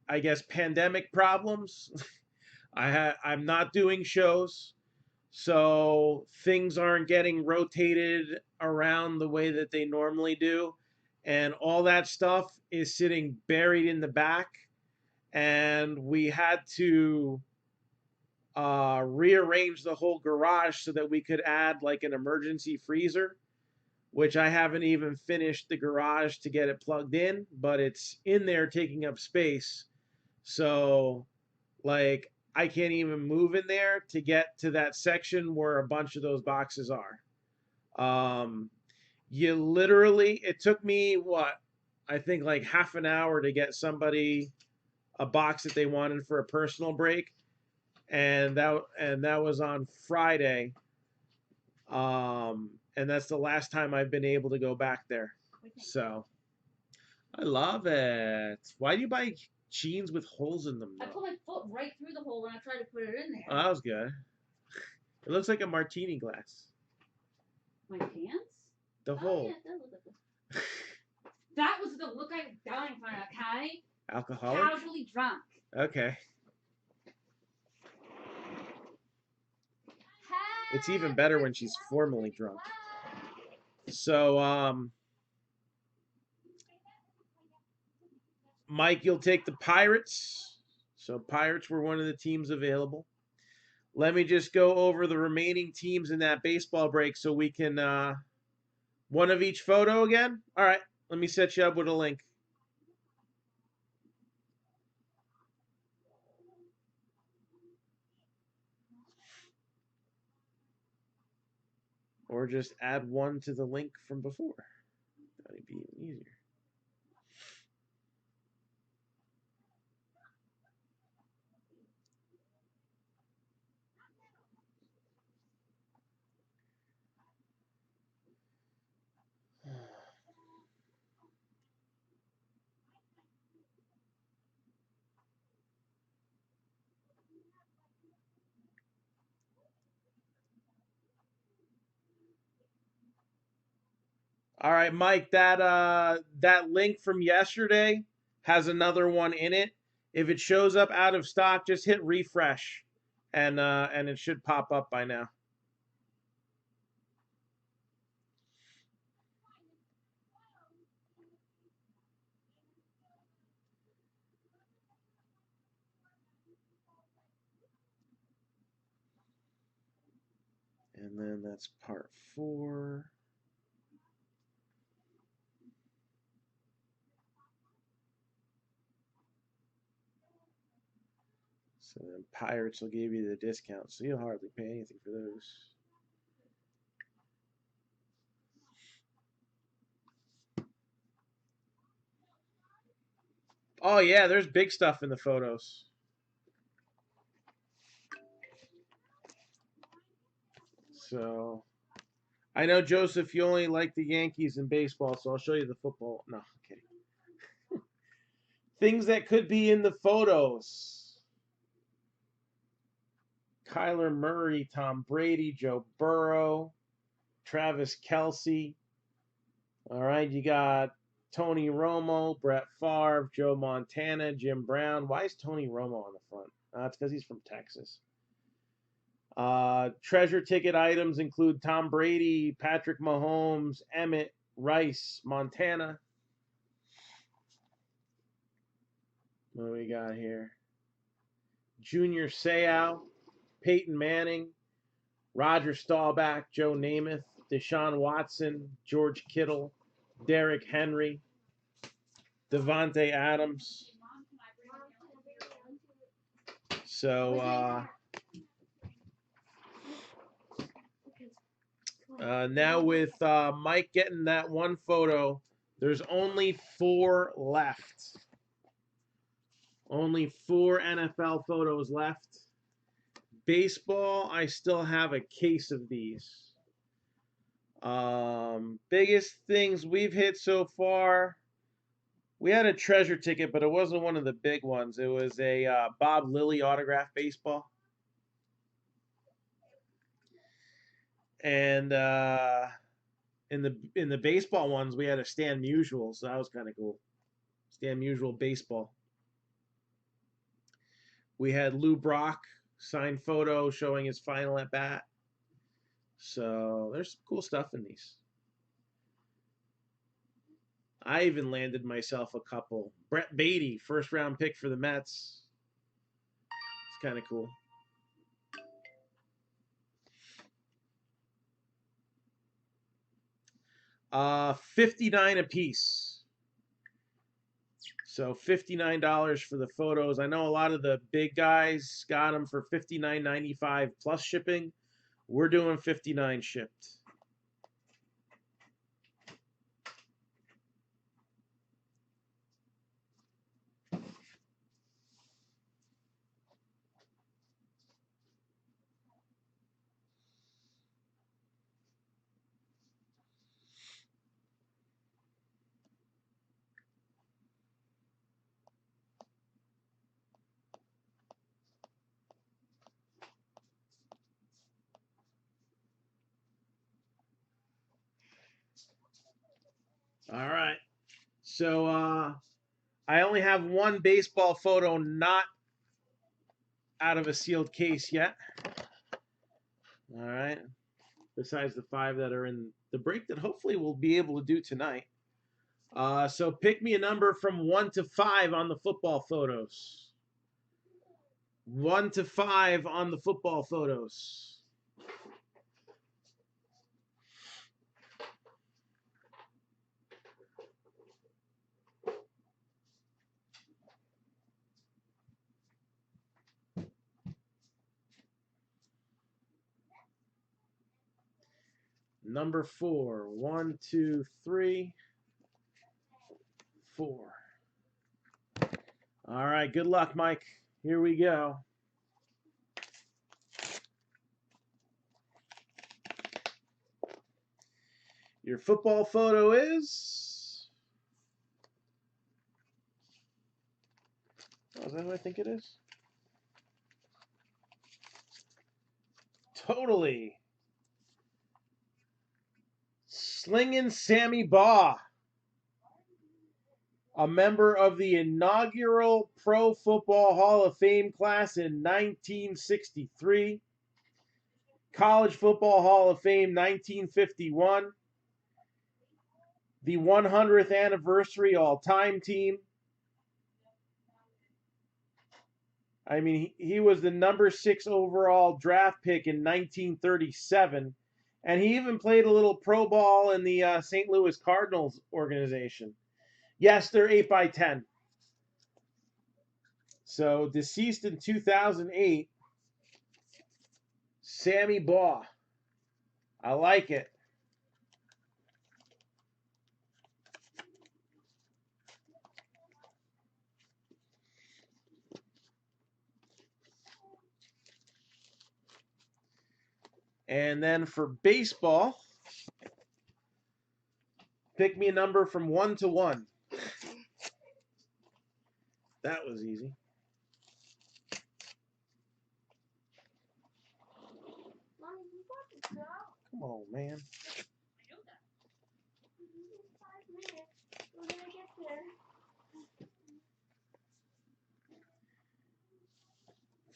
S1: I guess, pandemic problems. I'm not doing shows, so things aren't getting rotated around the way that they normally do, and all that stuff is sitting buried in the back, and we had to rearrange the whole garage so that we could add like an emergency freezer, which I haven't even finished the garage to get it plugged in, but it's in there taking up space. So, like, I can't even move in there to get to that section where a bunch of those boxes are. It took me, I think like half an hour to get somebody a box that they wanted for a personal break. And that was on Friday. And that's the last time I've been able to go back there. So I love it. Why do you buy jeans with holes in them, though?
S2: I put my foot right through the hole when I tried to put it in there.
S1: Oh, that was good. It looks like a martini glass.
S2: My pants?
S1: The hole.
S2: Yeah, it does look like this. That was the look I was going for, okay?
S1: Alcoholic?
S2: Casually drunk.
S1: Okay. It's even better when she's formally drunk. So, Mike, you'll take the Pirates. So Pirates were one of the teams available. Let me just go over the remaining teams in that baseball break so we can one of each photo again. All right, let me set you up with a link. Or just add one to the link from before. That would be even easier. All right, Mike, that link from yesterday has another one in it. If it shows up out of stock, just hit refresh, and it should pop up by now. And then that's part 4. So then Pirates will give you the discount, so you'll hardly pay anything for those. Oh yeah, there's big stuff in the photos. So I know, Joseph, you only like the Yankees in baseball, so I'll show you the football. No, okay. Things that could be in the photos. Kyler Murray, Tom Brady, Joe Burrow, Travis Kelce. All right, you got Tony Romo, Brett Favre, Joe Montana, Jim Brown. Why is Tony Romo on the front? It's because he's from Texas. Treasure ticket items include Tom Brady, Patrick Mahomes, Emmett, Rice, Montana. What do we got here? Junior Seau, Peyton Manning, Roger Staubach, Joe Namath, Deshaun Watson, George Kittle, Derrick Henry, Devontae Adams. So now with Mike getting that one photo, there's only 4 left. Only 4 NFL photos left. Baseball, I still have a case of these. Biggest things we've hit so far. We had a treasure ticket, but it wasn't one of the big ones. It was a Bob Lilly autograph baseball. And in the baseball ones, we had a Stan Musial, so that was kind of cool. Stan Musial baseball. We had Lou Brock signed photo showing his final at bat. So there's some cool stuff in these. I even landed myself a couple. Brett Beatty, first round pick for the Mets. It's kind of cool. 59 a piece. So $59 for the photos. I know a lot of the big guys got them for $59.95 plus shipping. We're doing $59 shipped. All right. So I only have one baseball photo not out of a sealed case yet. All right. Besides the 5 that are in the break that hopefully we'll be able to do tonight. So pick me a number from 1 to 5 on the football photos. 1 to 5 on the football photos. Number 4. 1, 2, 3, 4. All right. Good luck, Mike. Here we go. Your football photo is... Oh, is that what I think it is? Totally. Slingin' Sammy Baugh, a member of the inaugural Pro Football Hall of Fame class in 1963, College Football Hall of Fame 1951, the 100th anniversary all-time team. I mean, he was the number 6 overall draft pick in 1937, and he even played a little pro ball in the St. Louis Cardinals organization. Yes, they're 8x10. So, deceased in 2008, Sammy Baugh. I like it. And then for baseball, pick me a number from 1 to 1. That was easy. Come on, man.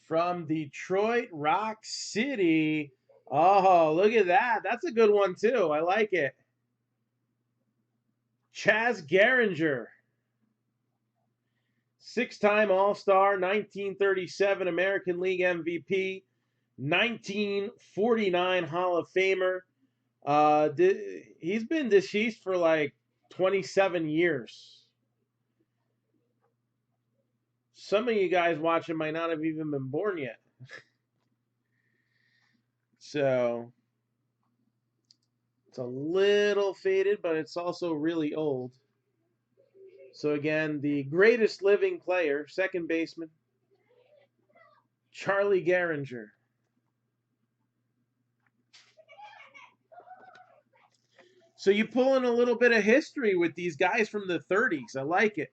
S1: From Detroit Rock City. Oh, look at that. That's a good one, too. I like it. Chaz Garinger. 6-time All-Star, 1937 American League MVP, 1949 Hall of Famer. He's been deceased for like 27 years. Some of you guys watching might not have even been born yet. So it's a little faded, but it's also really old. So again, the greatest living player, second baseman, Charlie Garinger. So you pull in a little bit of history with these guys from the 30s. I like it.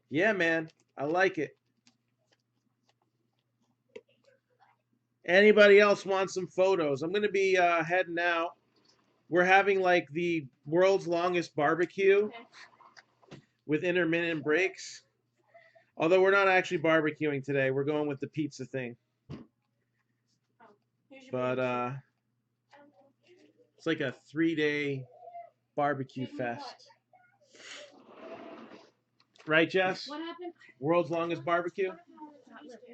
S1: Yeah, man. I like it. Anybody else want some photos? I'm going to be heading out. We're having like the world's longest barbecue with intermittent breaks. Although we're not actually barbecuing today. We're going with the pizza thing. But it's like a 3-day barbecue fest. Right, Jess?
S2: What happened?
S1: World's longest barbecue?
S2: Well,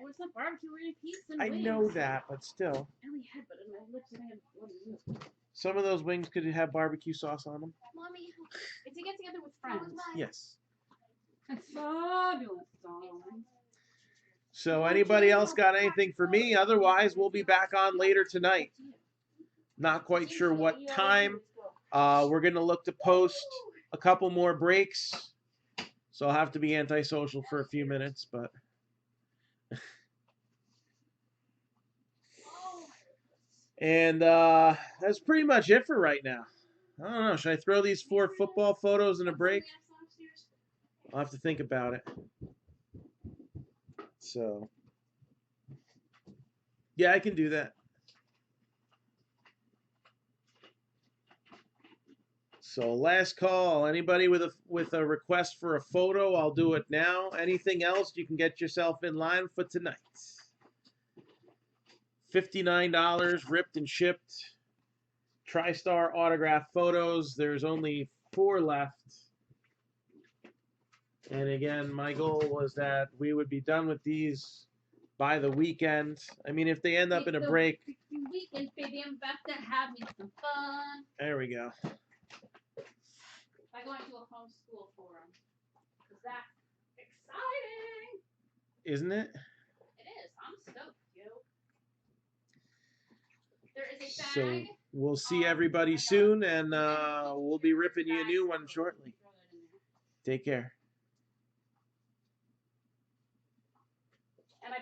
S2: it's not barbecue, we're eating pizza and
S1: I
S2: wings.
S1: know that, but still.
S2: Ellie headbutted my lips and I had what do you?
S1: Some of those wings could have barbecue sauce on them.
S2: Mommy, it's to get together with friends.
S1: Yes.
S2: Fabulous song.
S1: So anybody else got anything for me? Otherwise, we'll be back on later tonight. Not quite sure what time. We're going to look to post a couple more breaks. So I'll have to be antisocial for a few minutes, but... And that's pretty much it for right now. I don't know. Should I throw these 4 football photos in a break? I'll have to think about it. So, yeah, I can do that. So last call. Anybody with a request for a photo, I'll do it now. Anything else, you can get yourself in line for tonight. $59 ripped and shipped. TriStar autograph photos. There's only 4 left. And again, my goal was that we would be done with these by the weekend. I mean, if they end up in a break.
S2: Weekend, baby, I'm about to have me some fun.
S1: There we go.
S2: I go into a homeschool forum. Because that's exciting.
S1: Isn't it?
S2: It is. I'm stoked, yo. There is a bag.
S1: So we'll see everybody soon, and we'll be ripping you a new one shortly. Take care.